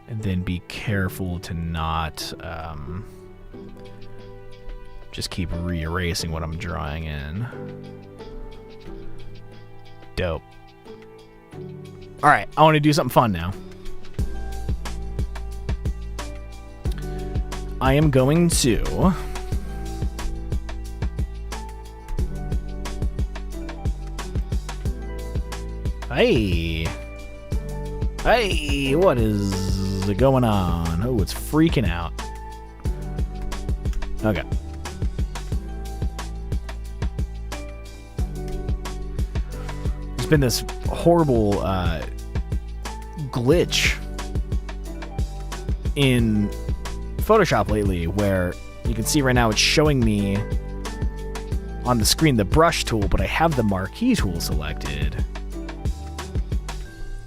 And then be careful to not just keep re-erasing what I'm drawing in. Dope. All right, I want to do something fun now. I am going to Hey, what is going on? Oh, it's freaking out. Okay. There's been this horrible glitch in Photoshop lately where you can see right now it's showing me on the screen the brush tool, but I have the marquee tool selected.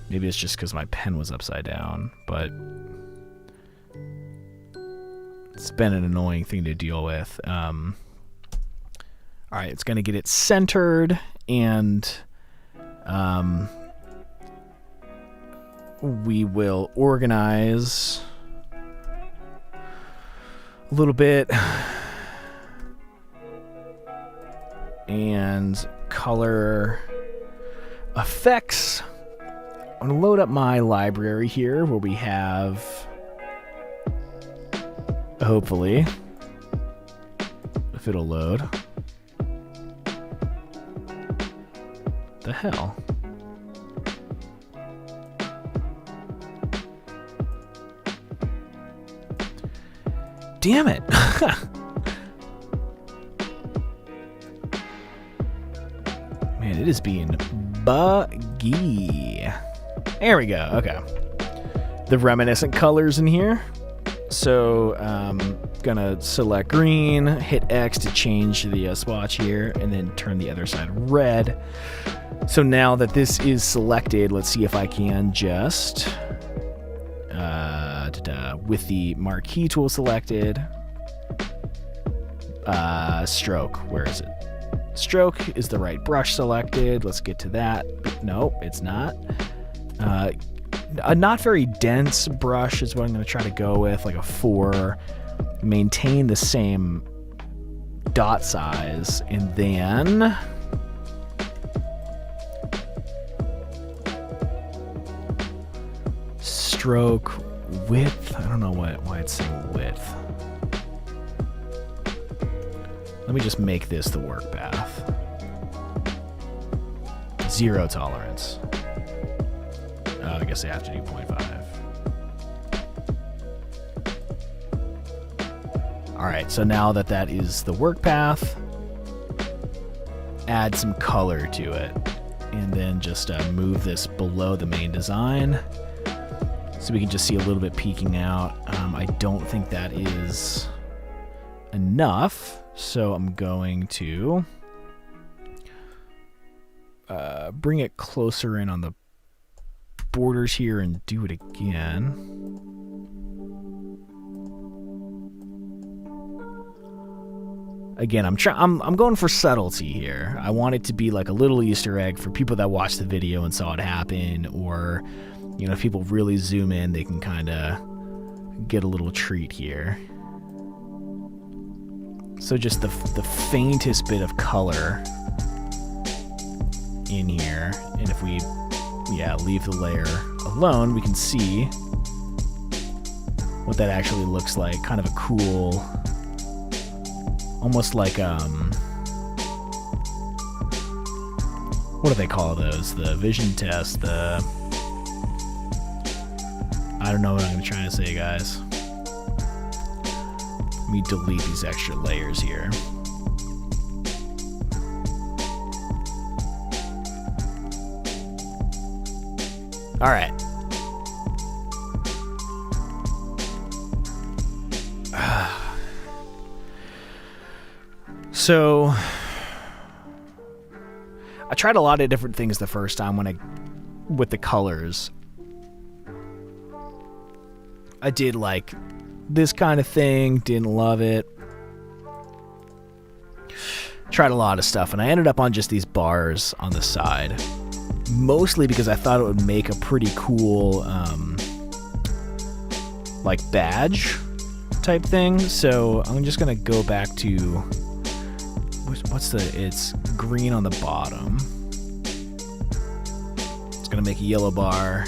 Maybe it's just because my pen was upside down, but it's been an annoying thing to deal with. All right, it's going to get it centered, and we will organize a little bit and color effects. I'm going to load up my library here where we have, hopefully, if it'll load. The hell? Damn it. Man, it is being buggy. There we go. Okay. The reminiscent colors in here. So, gonna select green, hit X to change the swatch here, and then turn the other side red. So now that this is selected, let's see if I can just, with the marquee tool selected, stroke, where is it? Stroke is the right brush selected. Let's get to that. Nope, it's not. A not very dense brush is what I'm going to try to go with, like a 4. Maintain the same dot size, and then stroke width. I don't know why it's saying width. Let me just make this the work path. 0 tolerance. I guess I have to do 0.5. All right, so now that is the work path, add some color to it, and then just move this below the main design so we can just see a little bit peeking out. I don't think that is enough, so I'm going to bring it closer in on the borders here and do it again. Again, I'm going for subtlety here. I want it to be like a little Easter egg for people that watched the video and saw it happen, or if people really zoom in, they can kind of get a little treat here. So just the faintest bit of color in here, and if we leave the layer alone, we can see what that actually looks like. Kind of a cool, almost like what do they call those? The vision test, I don't know what I'm trying to say, guys. Let me delete these extra layers here. All right. So I tried a lot of different things the first time with the colors. I did like this kind of thing, didn't love it. tried a lot of stuff, and I ended up on just these bars on the side. Mostly because I thought it would make a pretty cool, like, badge type thing. So I'm just going to go back to... It's green on the bottom. It's going to make a yellow bar.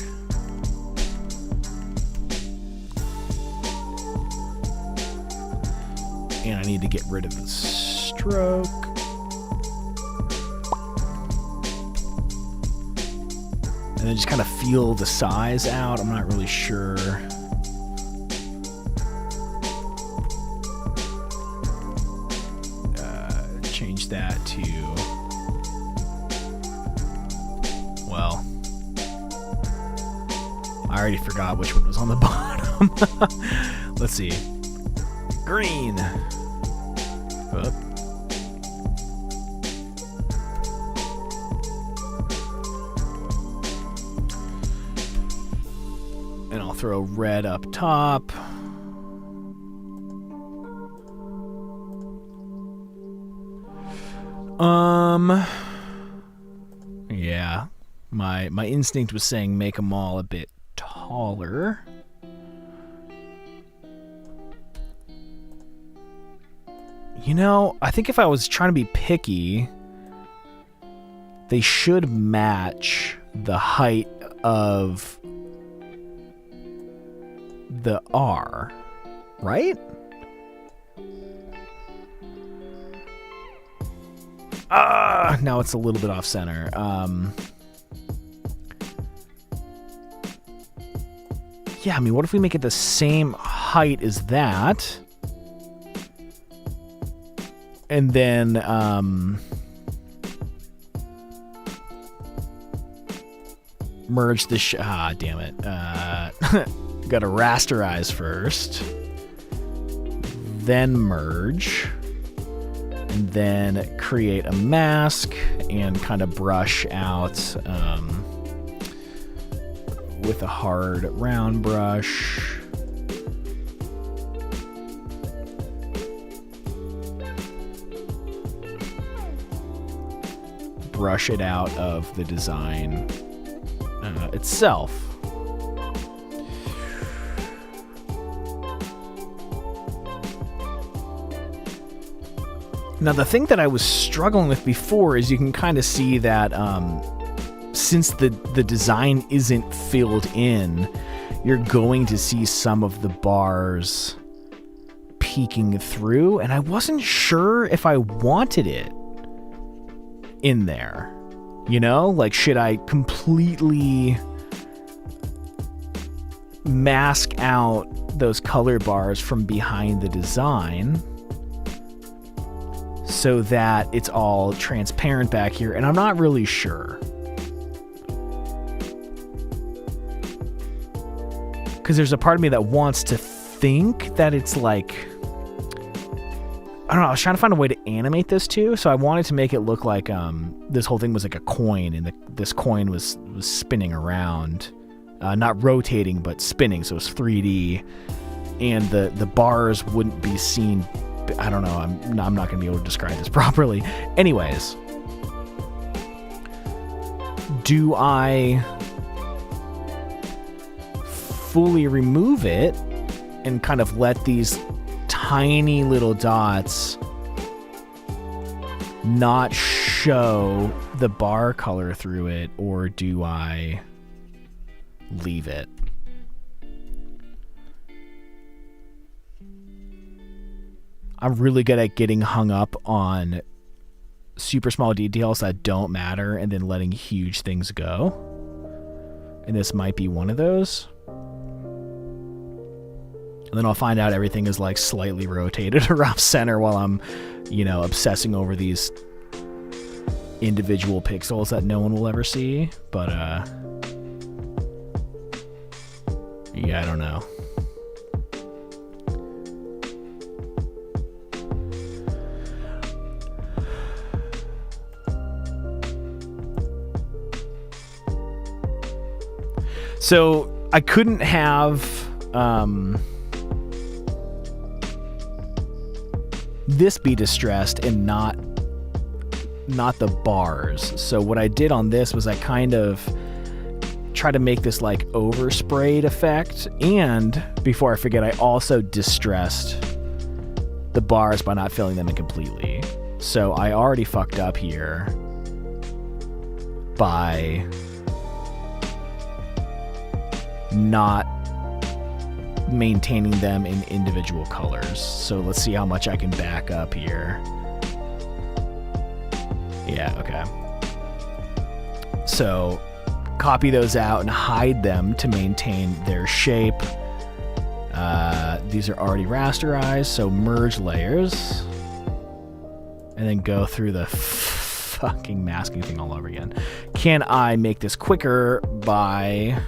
And I need to get rid of the stroke. And then just kind of feel the size out. I'm not really sure. Change that to... Well, I already forgot which one was on the bottom. Let's see. Green. Up. And I'll throw red up top. Yeah. My instinct was saying make them all a bit taller. You know, I think if I was trying to be picky, they should match the height of the R, right? Now it's a little bit off center. Yeah, I mean, what if we make it the same height as that? And then, merge the damn it. Gotta rasterize first. Then merge. And then create a mask and kind of brush out with a hard round brush. Brush it out of the design itself. Now, the thing that I was struggling with before is you can kind of see that since the design isn't filled in, you're going to see some of the bars peeking through, and I wasn't sure if I wanted it in there. You know, like, should I completely mask out those color bars from behind the design so that it's all transparent back here? And I'm not really sure. Because there's a part of me that wants to think that it's like... I don't know, I was trying to find a way to animate this too, so I wanted to make it look like this whole thing was like a coin, and this coin was spinning around. Not rotating, but spinning, so it was 3D. And the bars wouldn't be seen... I don't know, I'm not going to be able to describe this properly. Anyways, do I fully remove it and kind of let these tiny little dots not show the bar color through it, or do I leave it? I'm really good at getting hung up on super small details that don't matter and then letting huge things go. And this might be one of those. And then I'll find out everything is like slightly rotated or off center while I'm, you know, obsessing over these individual pixels that no one will ever see. But, yeah, I don't know. So I couldn't have this be distressed and not the bars. So what I did on this was I kind of try to make this like oversprayed effect, and before I forget, I also distressed the bars by not filling them in completely. So I already fucked up here by not maintaining them in individual colors. So let's see how much I can back up here. Yeah, okay. So copy those out and hide them to maintain their shape. These are already rasterized, so merge layers. And then go through the fucking masking thing all over again. Can I make this quicker by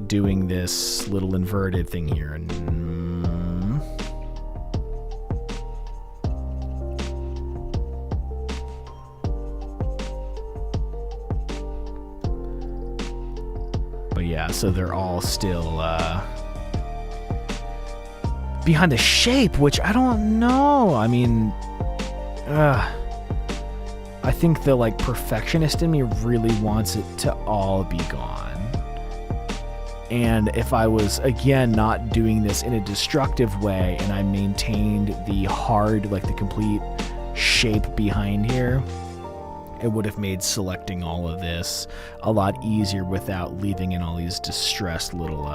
doing this little inverted thing here? But yeah, so they're all still behind the shape, which I don't know. I mean, I think the like perfectionist in me really wants it to all be gone. And if I was, again, not doing this in a destructive way and I maintained the hard, like the complete shape behind here, it would have made selecting all of this a lot easier without leaving in all these distressed little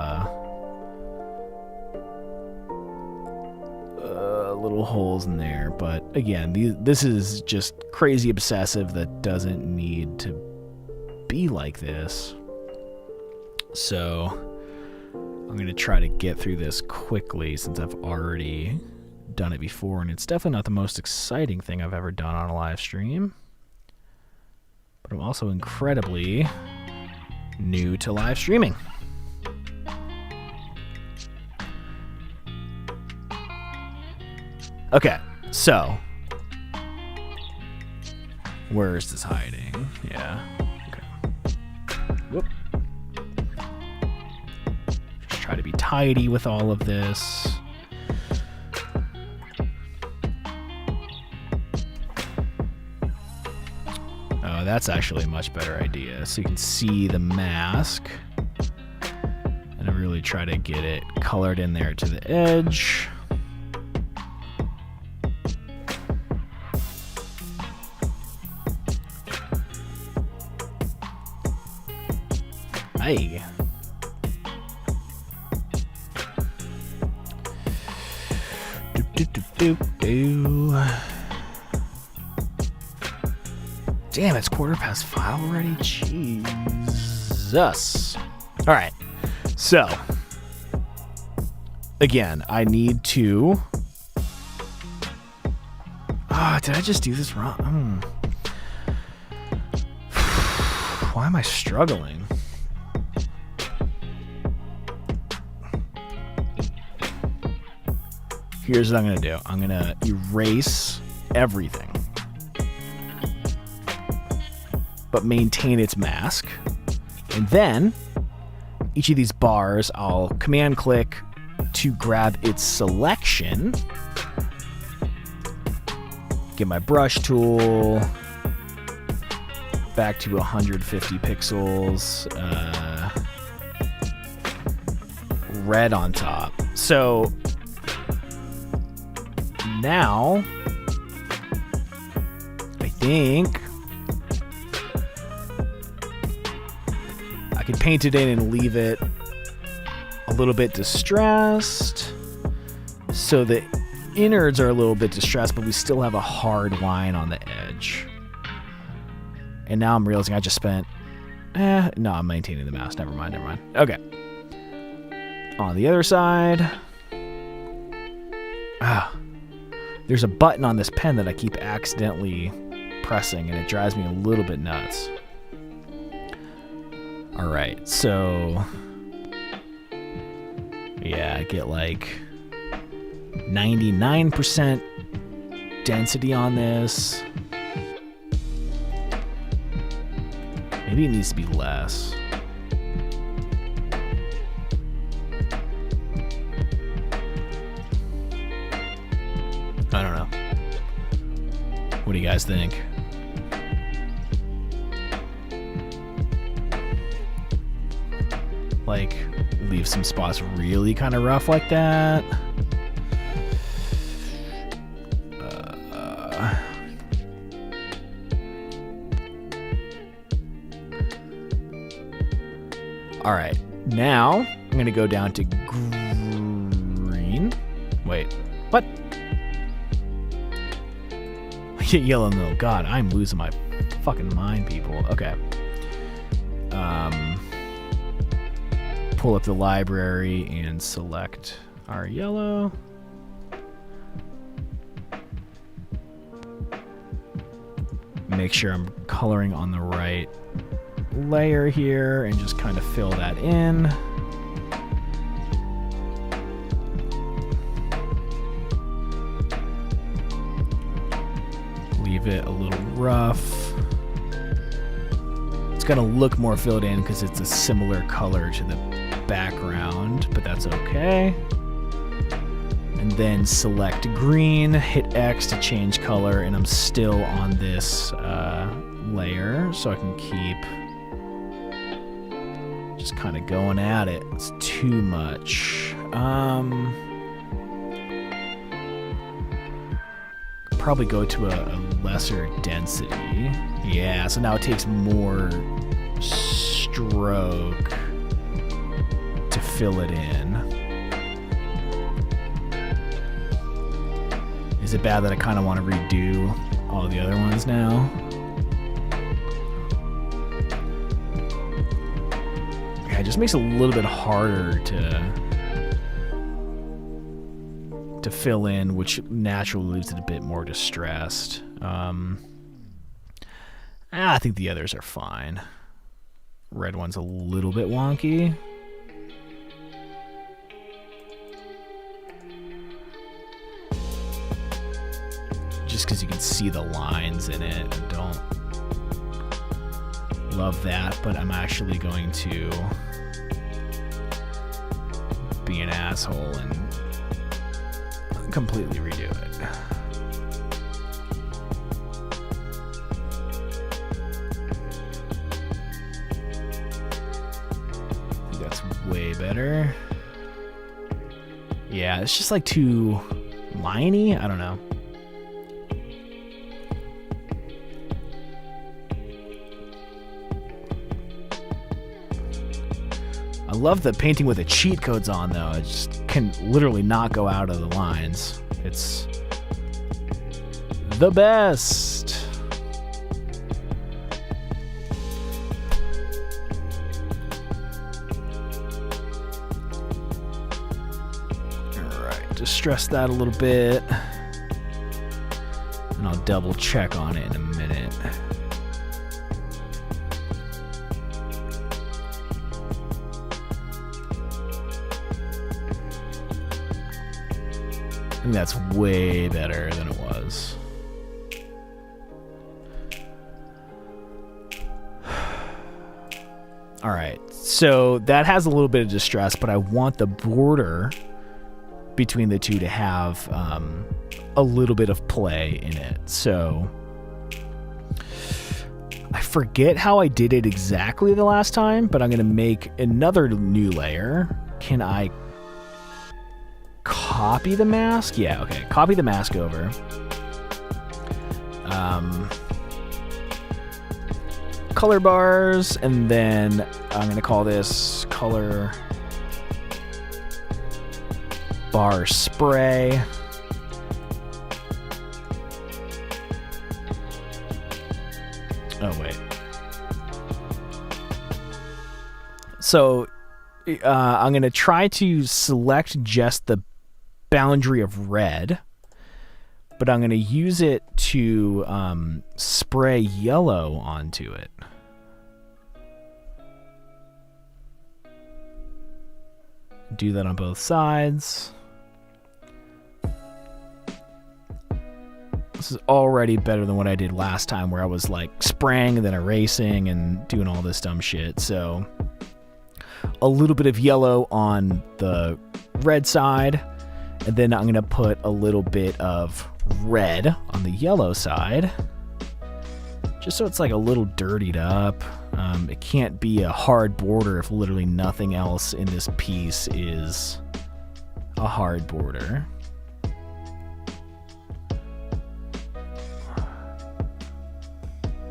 little holes in there. But again, this is just crazy obsessive that doesn't need to be like this. So I'm going to try to get through this quickly since I've already done it before, and it's definitely not the most exciting thing I've ever done on a live stream. But I'm also incredibly new to live streaming. Okay, so where is this hiding? Yeah. Okay. Whoop. Just try to be tidy with all of this. Oh, that's actually a much better idea. So you can see the mask. And I really try to get it colored in there to the edge. Hey. Damn, it's 5:15 already? Jesus. All right. So, again, I need to... did I just do this wrong? Why am I struggling? Here's what I'm going to do. I'm going to erase everything, but maintain its mask. And then each of these bars, I'll command click to grab its selection. Get my brush tool back to 150 pixels, red on top. So now I think I can paint it in and leave it a little bit distressed, so the innards are a little bit distressed, but we still have a hard line on the edge. And now I'm realizing I just spent... no, I'm maintaining the mouse. Never mind. Okay. On the other side... there's a button on this pen that I keep accidentally pressing, and it drives me a little bit nuts. Alright, so... yeah, I get like 99% density on this. Maybe it needs to be less. I don't know. What do you guys think? Like, leave some spots really kind of rough like that. All right, now I'm going to go down to green. Wait, what? Yellow, no. God, I'm losing my fucking mind, people. Okay. Pull up the library and select our yellow. Make sure I'm coloring on the right layer here and just kind of fill that in. Leave it a little rough. It's gonna look more filled in because it's a similar color to the background, but that's okay. And then select green, hit X to change color, and I'm still on this layer, so I can keep just kind of going at it. It's too much. Probably go to a lesser density. Yeah, so now it takes more stroke to fill it in. Is it bad that I kind of want to redo all the other ones now? Yeah, it just makes it a little bit harder to fill in, which naturally leaves it a bit more distressed. I think the others are fine. Red one's a little bit wonky. Just because you can see the lines in it. I don't love that, but I'm actually going to be an asshole and completely redo it. I think that's way better. Yeah, it's just like too liney. I don't know. I love the painting with the cheat codes on, though. It just can literally not go out of the lines. It's the best. Alright, just stress that a little bit. And I'll double check on it in a minute. I think that's way better than it was. All right, so that has a little bit of distress, but I want the border between the two to have a little bit of play in it. So I forget how I did it exactly the last time, but I'm going to make another new layer. Can I copy the mask? Yeah, okay. Copy the mask over. Color bars, and then I'm going to call this color bar spray. Oh, wait. So I'm going to try to select just the boundary of red, but I'm going to use it to spray yellow onto it. Do that on both sides. This is already better than what I did last time, where I was like spraying and then erasing and doing all this dumb shit. So a little bit of yellow on the red side, and then I'm going to put a little bit of red on the yellow side, just so it's like a little dirtied up. It can't be a hard border if literally nothing else in this piece is a hard border.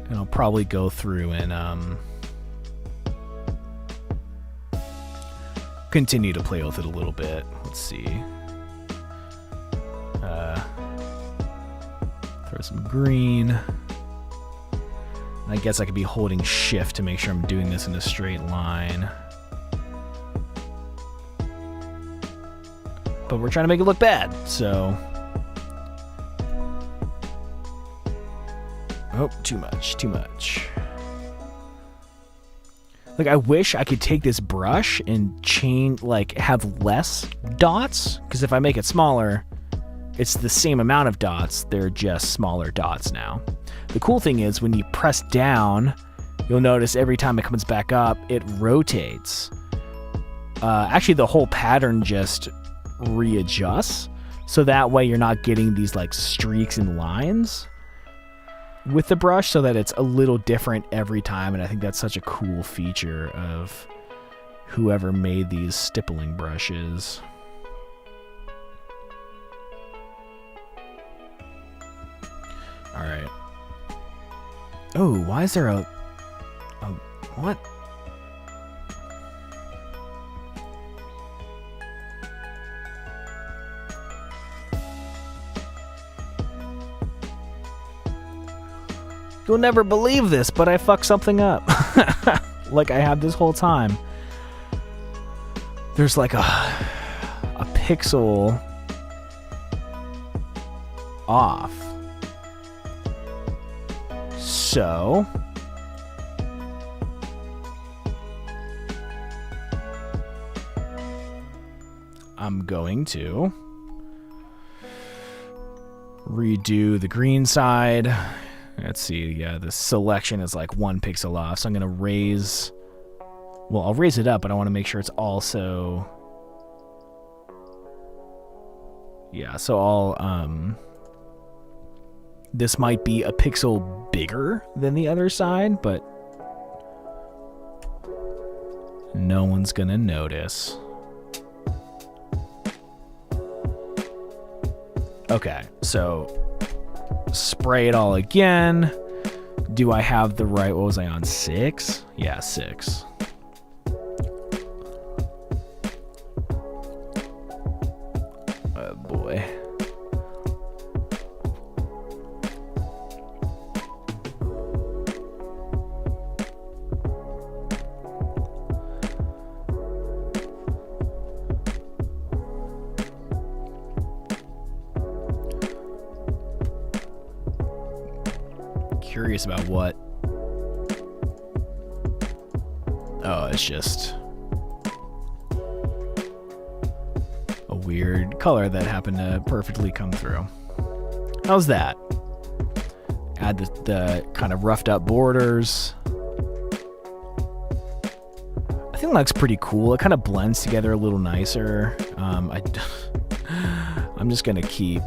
And I'll probably go through and continue to play with it a little bit. Let's see. Throw some green. I guess I could be holding shift to make sure I'm doing this in a straight line. But we're trying to make it look bad, so... Oh, too much. Like, I wish I could take this brush and have less dots, because if I make it smaller, it's the same amount of dots, they're just smaller dots now. The cool thing is when you press down, you'll notice every time it comes back up, it rotates. Actually, the whole pattern just readjusts, so that way you're not getting these like streaks and lines with the brush, so that it's a little different every time, and I think that's such a cool feature of whoever made these stippling brushes. Alright. Oh, why is there a what? You'll never believe this, but I fucked something up. Like I have this whole time. There's like a pixel off. So I'm going to redo the green side. Let's see, yeah, the selection is like 1 pixel off, so I'm gonna raise, well, I'll raise it up, but I want to make sure it's also, yeah, so I'll, this might be a pixel bigger than the other side, but no one's gonna notice. Okay, so spray it all again. Do I have the right, what was I on, 6? Yeah, 6. Oh boy. Curious about what. Oh, it's just a weird color that happened to perfectly come through. How's that? Add the kind of roughed up borders. I think it looks pretty cool. It kind of blends together a little nicer. I'm just gonna keep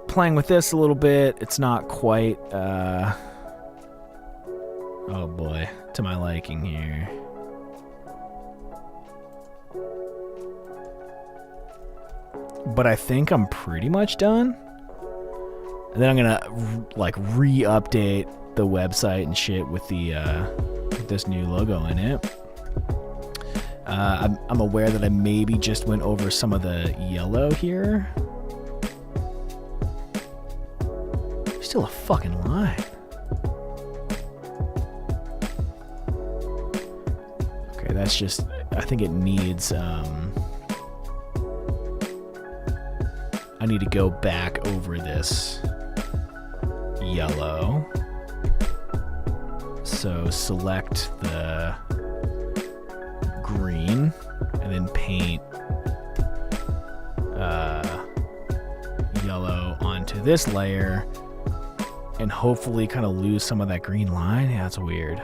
playing with this a little bit. It's not quite oh boy, to my liking here. But I think I'm pretty much done. And then I'm gonna like re-update the website and shit with the with this new logo in it. I'm aware that I maybe just went over some of the yellow here. Still a fucking line. Okay, that's just, I think it needs, I need to go back over this yellow. So select the green and then paint yellow onto this layer. And hopefully kind of lose some of that green line. Yeah, that's weird.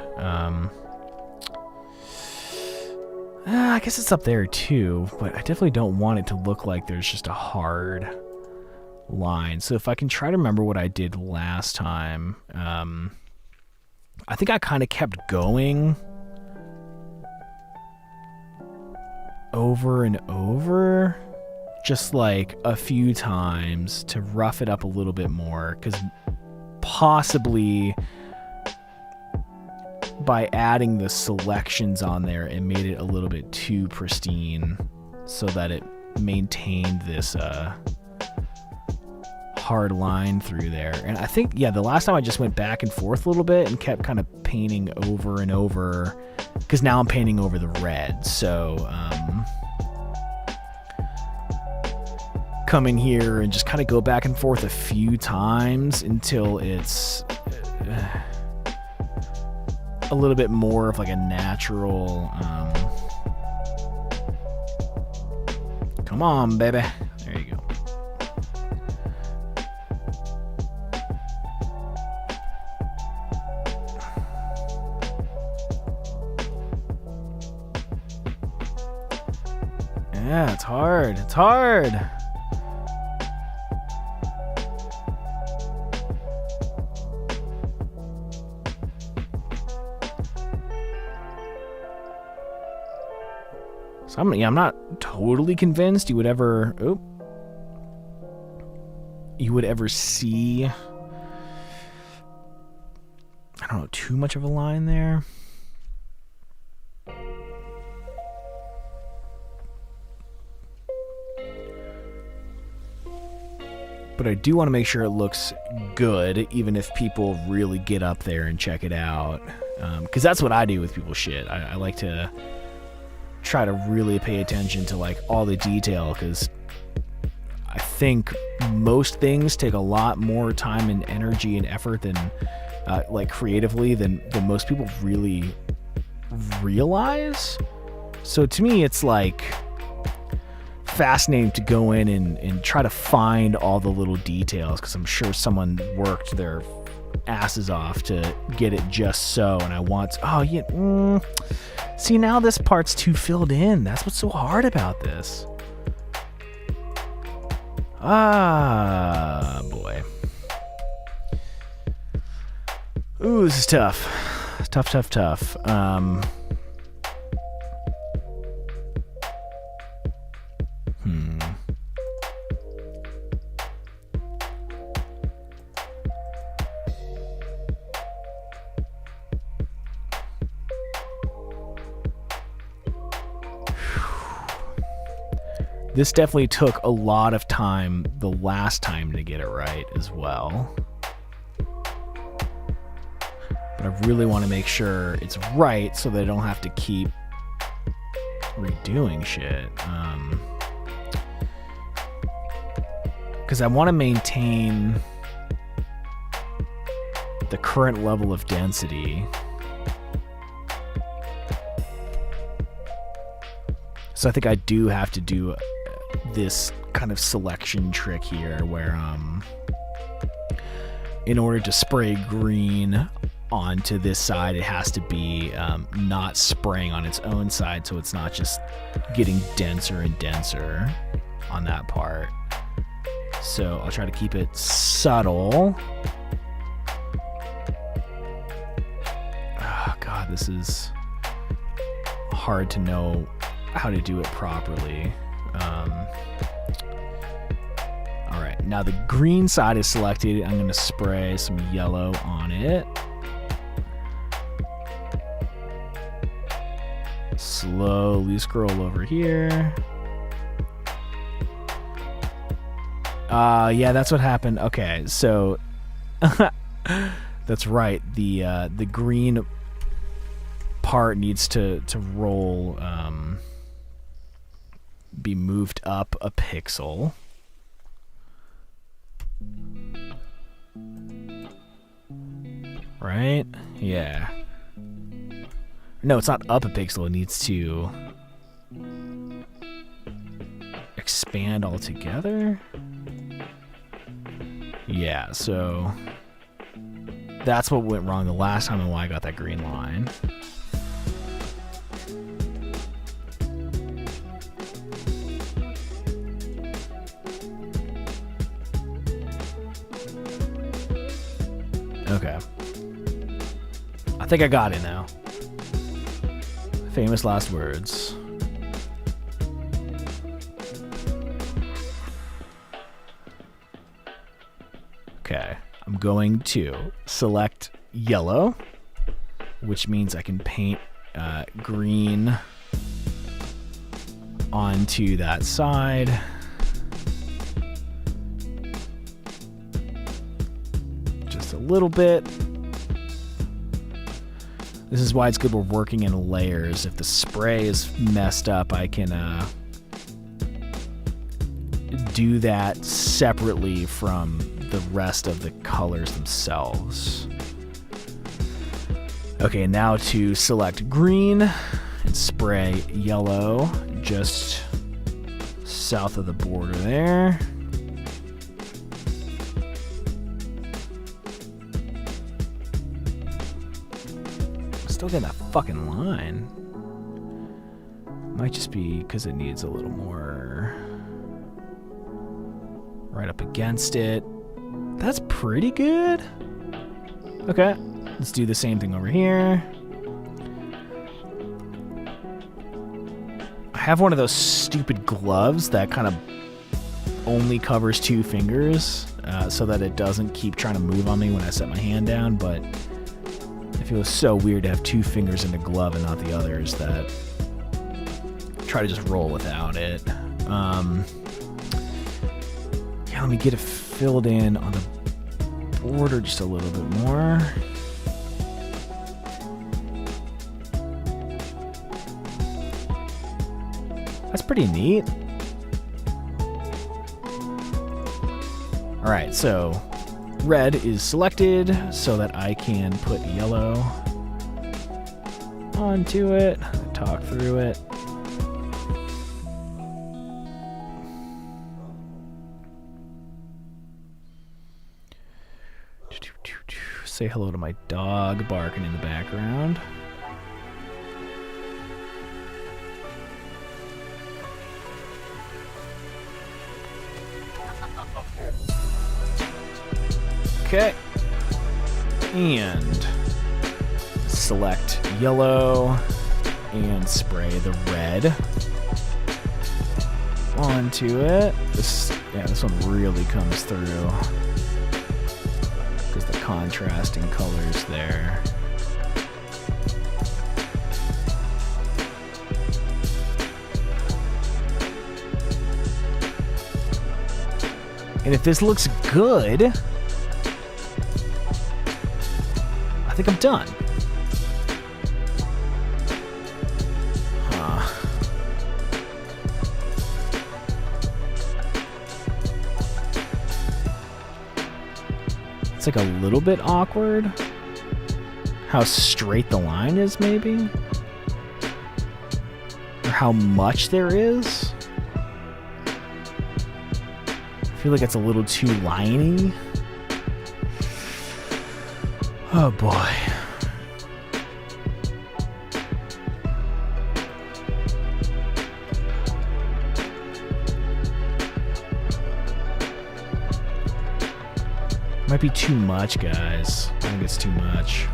I guess it's up there too, but I definitely don't want it to look like there's just a hard line. So if I can try to remember what I did last time, I think I kind of kept going over and over, just like a few times to rough it up a little bit more, because possibly by adding the selections on there, it made it a little bit too pristine so that it maintained this hard line through there. And I think, the last time I just went back and forth a little bit and kept kind of painting over and over, because now I'm painting over the red. So come in here and just kind of go back and forth a few times until it's a little bit more of like a natural come on, baby. There you go. Yeah, it's hard. It's hard. So I'm not totally convinced you would ever see, I don't know, too much of a line there. But I do want to make sure it looks good, even if people really get up there and check it out. Because that's what I do with people's shit. I like to try to really pay attention to like all the detail, because I think most things take a lot more time and energy and effort than like creatively than most people really realize. So to me, it's like fascinating to go in and try to find all the little details, because I'm sure someone worked their asses off to get it just so, and I want see, now this part's too filled in. That's what's so hard about this. Ah, boy. Ooh, this is tough. Tough. This definitely took a lot of time the last time to get it right as well. But I really want to make sure it's right so that I don't have to keep redoing shit. Because I want to maintain the current level of density. So I think I do have to do this kind of selection trick here where in order to spray green onto this side, it has to be not spraying on its own side, so it's not just getting denser and denser on that part. So I'll try to keep it subtle. Oh god, this is hard to know how to do it properly. Alright, now the green side is selected. I'm going to spray some yellow on it. Slowly scroll over here. Yeah, that's what happened. Okay, so that's right. The green part needs to roll, be moved up a pixel. Right? Yeah. No, it's not up a pixel. It needs to expand altogether. Yeah, so that's what went wrong the last time and why I got that green line. Okay. I think I got it now. Famous last words. Okay. I'm going to select yellow, which means I can paint green onto that side. Just a little bit. This is why it's good we're working in layers. If the spray is messed up, I can do that separately from the rest of the colors themselves. Okay, now to select green and spray yellow just south of the border there. Still getting that fucking line. Might just be because it needs a little more right up against it. That's pretty good. Okay, let's do the same thing over here. I have one of those stupid gloves that kind of only covers 2 fingers so that it doesn't keep trying to move on me when I set my hand down, but it feels so weird to have 2 fingers in the glove and not the others that I try to just roll without it. Yeah, let me get it filled in on the border just a little bit more. That's pretty neat. All right, so red is selected so that I can put yellow onto it, talk through it. Say hello to my dog barking in the background. Okay. And select yellow and spray the red onto it. This one really comes through because the contrasting colors there. And if this looks good, I think I'm done. It's like a little bit awkward how straight the line is, maybe, or how much there is. I feel like it's a little too liney. Oh boy. Might be too much, guys. I think it's too much.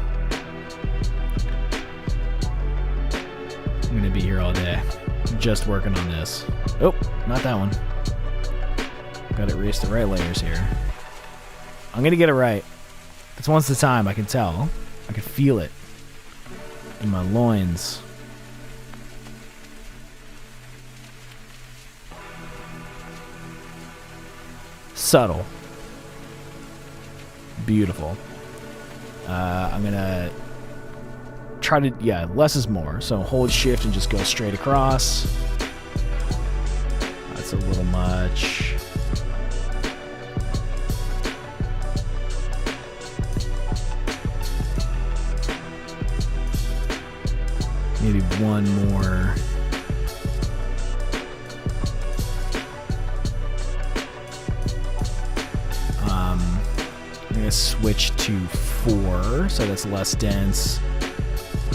I'm gonna be here all day, just working on this. Oh, not that one. Gotta erase the right layers here. I'm gonna get it right. It's once the time, I can tell. I can feel it in my loins. Subtle. Beautiful. I'm gonna try to, less is more. So hold shift and just go straight across. That's a little much. Maybe one more. I'm gonna switch to 4, so that's less dense.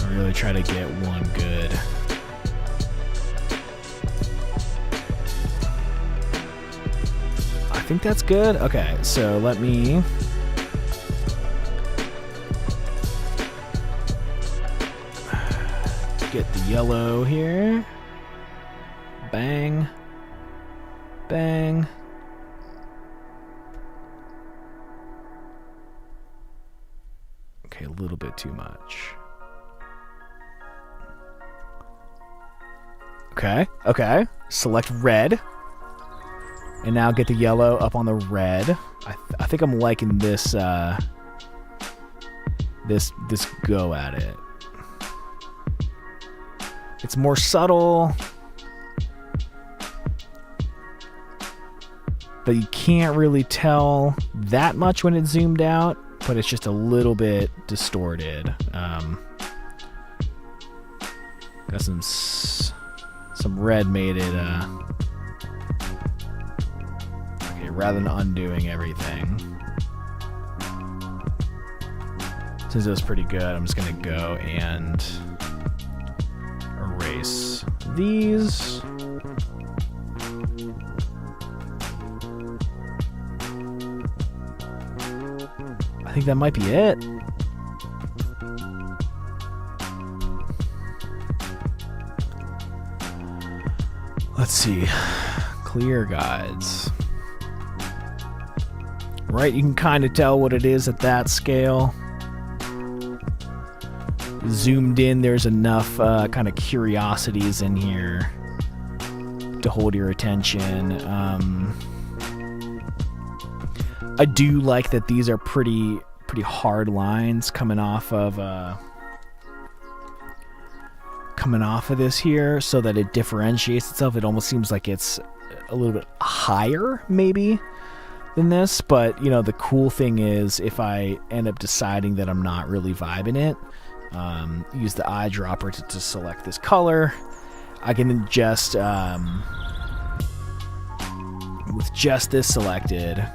I really try to get one good. I think that's good. Okay, so let me yellow here. Bang. Bang. Okay, a little bit too much. Okay, okay. Select red. And now get the yellow up on the red. I think I'm liking this this go at it. It's more subtle. But you can't really tell that much when it's zoomed out, but it's just a little bit distorted. Got some red made it okay, rather than undoing everything. Since it was pretty good, I'm just gonna go and erase these. I think that might be it. Let's see. Clear guides. Right, you can kind of tell what it is at that scale. Zoomed in, there's enough kind of curiosities in here to hold your attention. I do like that these are pretty hard lines coming off of this here, so that it differentiates itself. It almost seems like it's a little bit higher maybe than this, but you know, the cool thing is if I end up deciding that I'm not really vibing it, use the eyedropper to select this color. I can just with just this selected,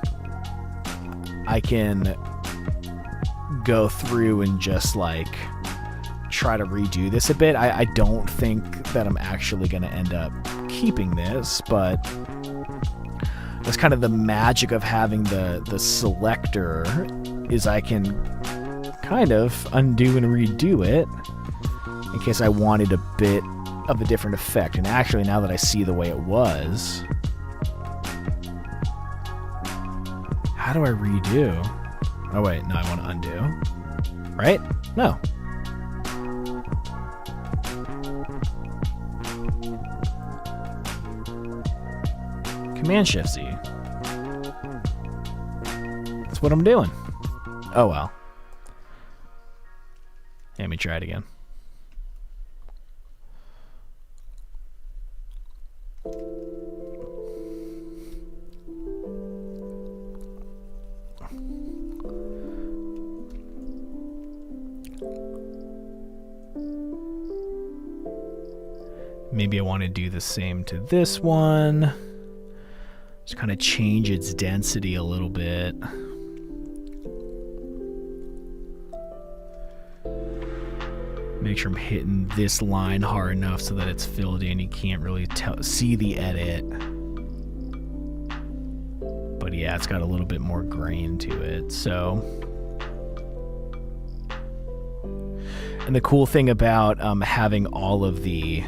I can go through and just like try to redo this a bit. I don't think that I'm actually going to end up keeping this, but that's kind of the magic of having the selector, is I can kind of undo and redo it in case I wanted a bit of a different effect. And actually, now that I see the way it was, how do I redo? Oh wait, no, I want to undo. Right? No. Command-Shift-Z. That's what I'm doing. Oh well. Let me try it again. Maybe I want to do the same to this one. Just kind of change its density a little bit. Make sure I'm hitting this line hard enough so that it's filled in. You can't really see the edit. But yeah, it's got a little bit more grain to it. So, and the cool thing about having all of the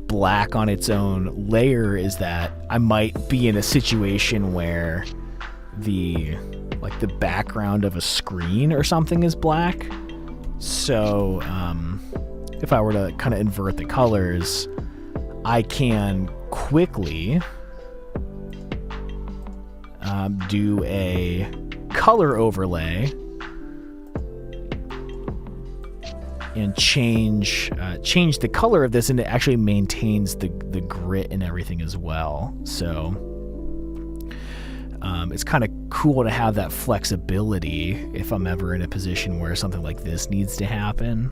black on its own layer is that I might be in a situation where the background of a screen or something is black. So if I were to kind of invert the colors, I can quickly do a color overlay and change the color of this, and it actually maintains the grit and everything as well. So it's kind of cool to have that flexibility if I'm ever in a position where something like this needs to happen.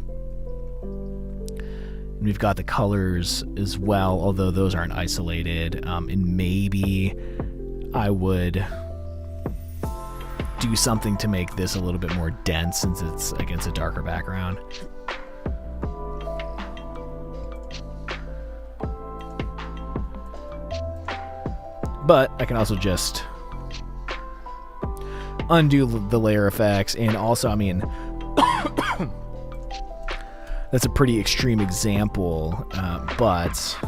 And we've got the colors as well, although those aren't isolated. And maybe I would do something to make this a little bit more dense since it's against a darker background. But I can also just undo the layer effects, and also, I mean, that's a pretty extreme example, but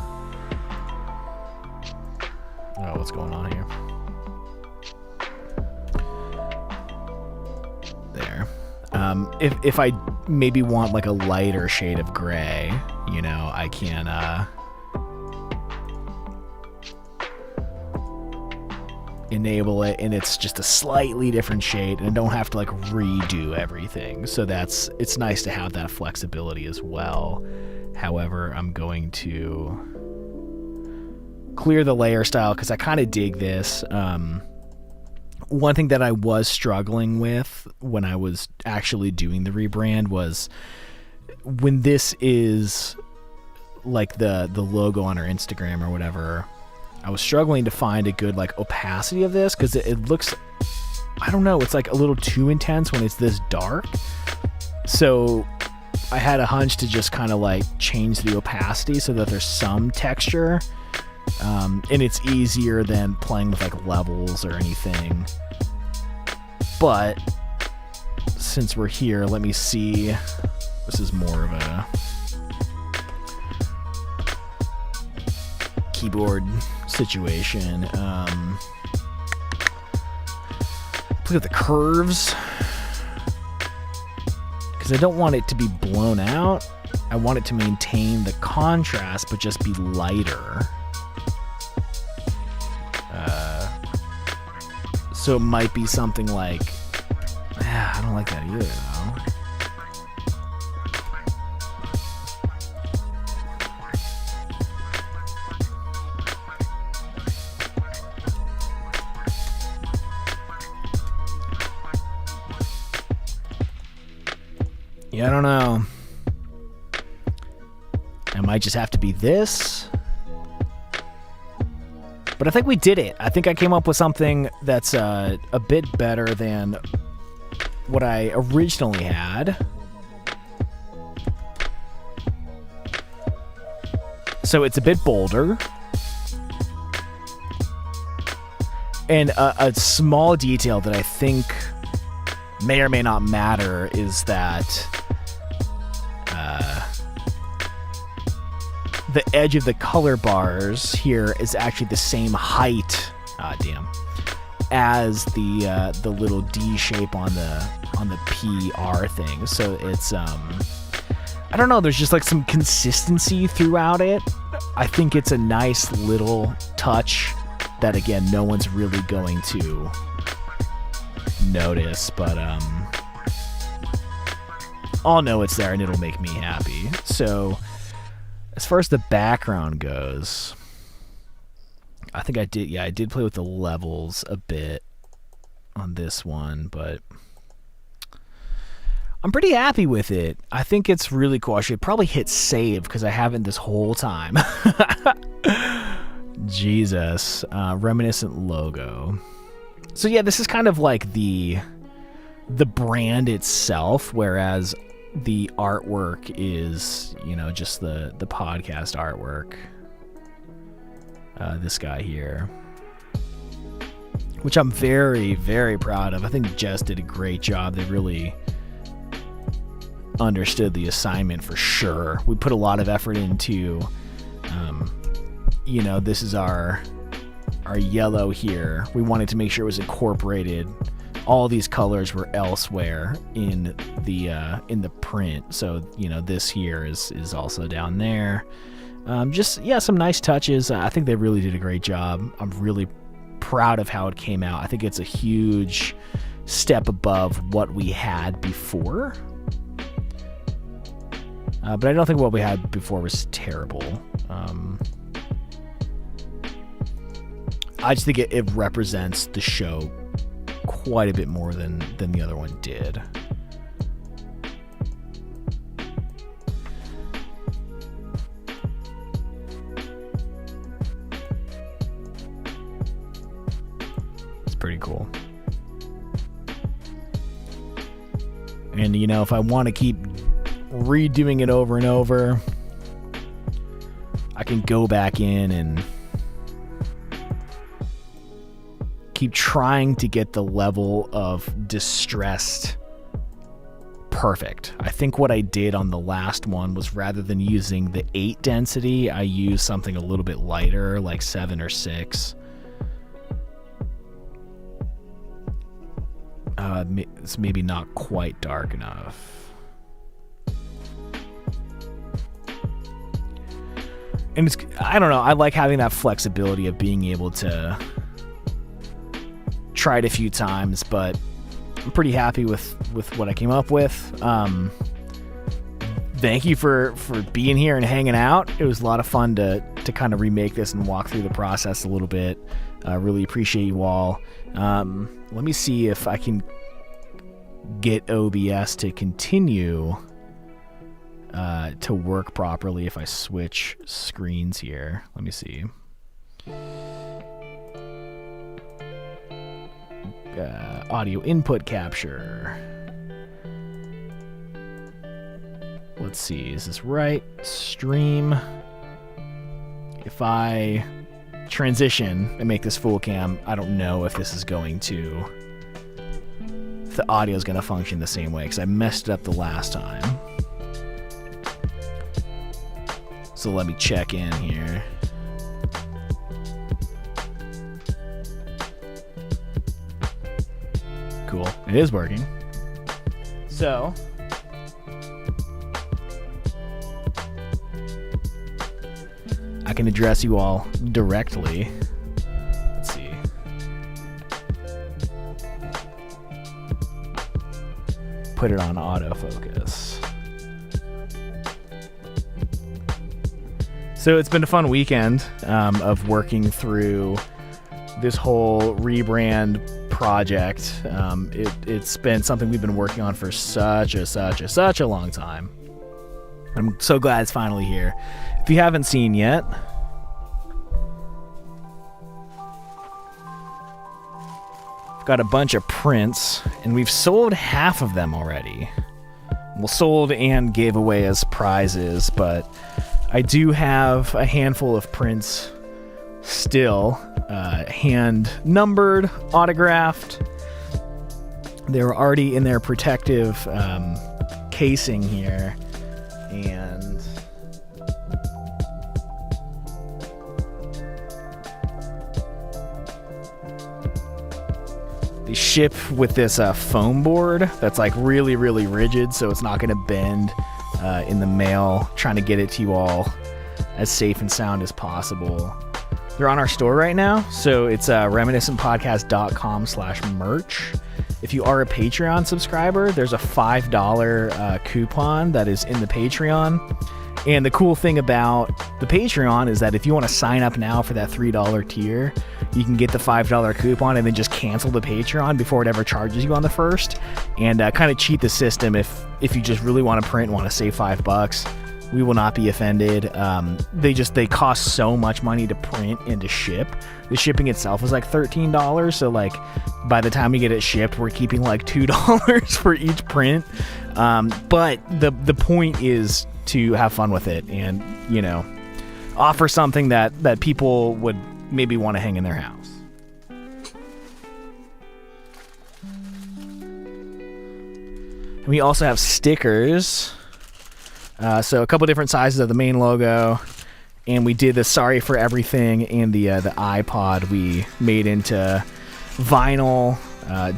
oh, what's going on here? There. If I maybe want like a lighter shade of gray, you know, I can enable it, and it's just a slightly different shade, and I don't have to like redo everything. So it's nice to have that flexibility as well. However, I'm going to clear the layer style because I kind of dig this. One thing that I was struggling with when I was actually doing the rebrand was when this is like the logo on our Instagram or whatever, I was struggling to find a good like opacity of this because it looks, I don't know, it's like a little too intense when it's this dark. So I had a hunch to just kind of like change the opacity so that there's some texture. And it's easier than playing with like levels or anything. But since we're here, let me see. This is more of a keyboard situation. Look at the curves, because I don't want it to be blown out. I want it to maintain the contrast but just be lighter. So it might be something like, I don't like that either though. Yeah, I don't know. It might just have to be this. But I think we did it. I think I came up with something that's a bit better than what I originally had. So it's a bit bolder. And a small detail that I think may or may not matter is that the edge of the color bars here is actually the same height, as the little D shape on the PR thing. So it's I don't know, there's just like some consistency throughout it. I think it's a nice little touch that again no one's really going to notice, but I'll know it's there and it'll make me happy. So as far as the background goes, I think I did play with the levels a bit on this one, but I'm pretty happy with it. I think it's really cool. I should probably hit save because I haven't this whole time. Jesus. Reminiscent logo. So yeah, this is kind of like the brand itself, whereas the artwork is, you know, just the podcast artwork. This guy here, which I'm very, very proud of. I think Jess did a great job. They really understood the assignment for sure. We put a lot of effort into, you know, this is our yellow here. We wanted to make sure it was incorporated. All these colors were elsewhere in the print. So, you know, this here is also down there. Just, yeah, some nice touches. I think they really did a great job. I'm really proud of how it came out. I think it's a huge step above what we had before. But I don't think what we had before was terrible. I just think it represents the show quite a bit more than the other one did. It's pretty cool. And, you know, if I want to keep redoing it over and over, I can go back in and keep trying to get the level of distressed perfect. I think what I did on the last one was rather than using the 8 density, I used something a little bit lighter, like 7 or 6. It's maybe not quite dark enough. And I don't know, I like having that flexibility of being able to try it a few times, but I'm pretty happy with what I came up with. Thank you for being here and hanging out. It was a lot of fun to kind of remake this and walk through the process a little bit. Really appreciate you all. Let me see if I can get OBS to continue to work properly if I switch screens here. Let me see. Audio input capture. Let's see, is this right? Stream. If I transition and make this full cam, I don't know if this is going to, if the audio is going to function the same way, because I messed it up the last time. So let me check in here. Cool, it is working. So I can address you all directly. Let's see. Put it on autofocus. So it's been a fun weekend of working through this whole rebrand project. It's been something we've been working on for such a long time. I'm so glad it's finally here. If you haven't seen yet, I've got a bunch of prints, and we've sold half of them already. Well, sold and gave away as prizes, but I do have a handful of prints still, hand numbered, autographed. They were already in their protective casing here, and they ship with this foam board that's like really rigid, so it's not going to bend in the mail. Trying to get it to you all as safe and sound as possible. They're on our store right now, so it's reminiscentpodcast.com/merch. If you are a Patreon subscriber, there's a $5 coupon that is in the Patreon. And the cool thing about the Patreon is that if you want to sign up now for that $3 tier, you can get the $5 coupon and then just cancel the Patreon before it ever charges you on the first, and kind of cheat the system if you just really want to print and want to save $5. We will not be offended. They cost so much money to print and to ship. The shipping itself is like $13, so like by the time we get it shipped, we're keeping like $2 for each print. But the point is to have fun with it and, you know, offer something that people would maybe want to hang in their house. And we also have stickers. So a couple different sizes of the main logo, and we did the Sorry for Everything and the iPod we made into vinyl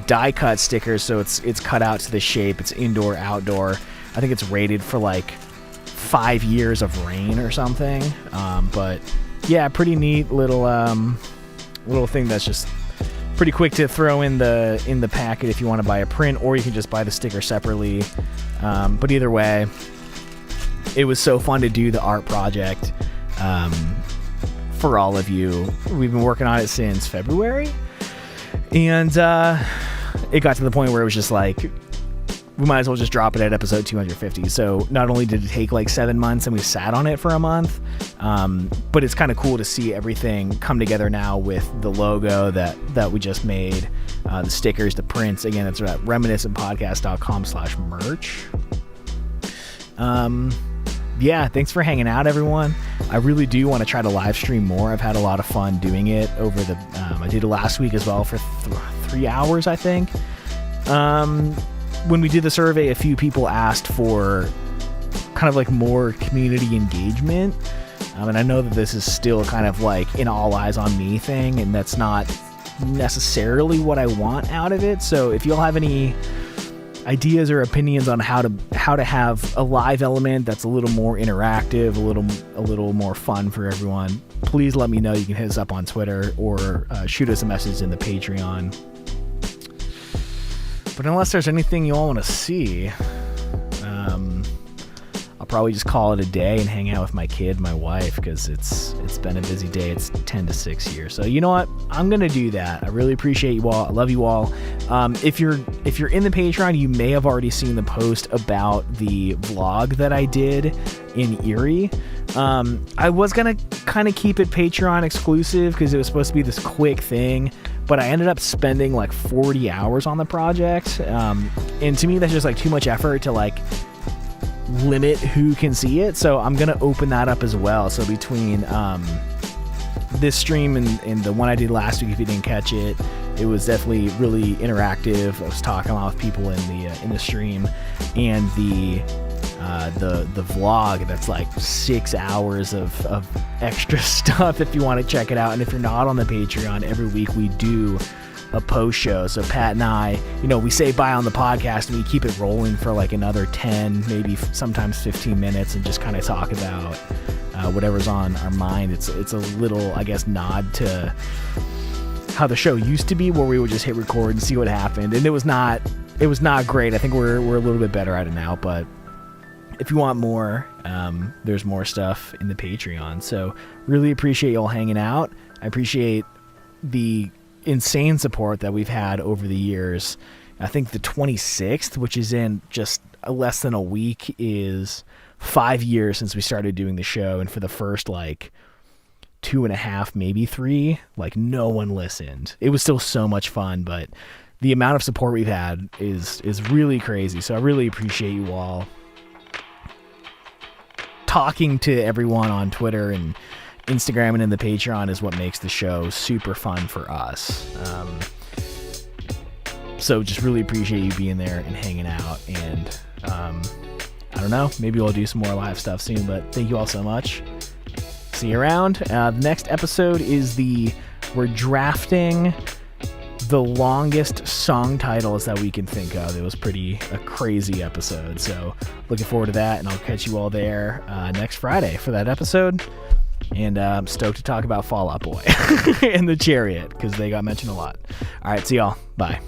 die cut stickers. So it's cut out to the shape. It's indoor, outdoor. I think it's rated for like 5 years of rain or something. But yeah, pretty neat little thing that's just pretty quick to throw in the packet if you want to buy a print, or you can just buy the sticker separately. But either way, it was so fun to do the art project for all of you. We've been working on it since February, and it got to the point where it was just like, we might as well just drop it at episode 250. So not only did it take like 7 months and we sat on it for a month, but it's kind of cool to see everything come together now with the logo that we just made, the stickers, the prints. Again, it's at reminiscentpodcast.com/merch. Yeah, thanks for hanging out, everyone. I really do want to try to live stream more. I've had a lot of fun doing it over I did it last week as well for 3 hours, I think. when we did the survey, a few people asked for kind of like more community engagement. And I know that this is still kind of like an all eyes on me thing, and that's not necessarily what I want out of it. So if y'all have any ideas or opinions on how to have a live element that's a little more interactive, a little more fun for everyone, please let me know. You can hit us up on Twitter or shoot us a message in the Patreon. But unless there's anything you all want to see, I'll probably just call it a day and hang out with my kid, my wife, because it's been a busy day. It's 10 to 6 here. So you know what? I'm going to do that. I really appreciate you all. I love you all. If you're in the Patreon, you may have already seen the post about the vlog that I did in Erie. I was going to kind of keep it Patreon exclusive because it was supposed to be this quick thing, but I ended up spending like 40 hours on the project. And to me, that's just like too much effort to like limit who can see it. So I'm going to open that up as well. So between this stream and the one I did last week, if you didn't catch it, it was definitely really interactive. I was talking a lot with people in the stream, and the vlog that's like 6 hours of extra stuff if you want to check it out. And if you're not on the Patreon, every week we do a post show. So Pat and I, we say bye on the podcast and we keep it rolling for like another 10, maybe sometimes 15 minutes and just kind of talk about whatever's on our mind. It's a little, I guess, nod to how the show used to be, where we would just hit record and see what happened. And it was not great. I think we're a little bit better at it now, but if you want more, there's more stuff in the Patreon. So really appreciate y'all hanging out. I appreciate the insane support that we've had over the years. I think the 26th, which is in just less than a week, is 5 years since we started doing the show. And for the first like 2.5, maybe 3, like no one listened. It was still so much fun, but the amount of support we've had is really crazy. So I really appreciate you all. Talking to everyone on Twitter and Instagram and in the Patreon is what makes the show super fun for us. So just really appreciate you being there and hanging out. And I don't know, maybe we'll do some more live stuff soon, but thank you all so much. See you around. The next episode is we're drafting the longest song titles that we can think of. It was a crazy episode. So looking forward to that, and I'll catch you all there next Friday for that episode. And I'm stoked to talk about Fall Out Boy and the Chariot because they got mentioned a lot. All right, see y'all. Bye.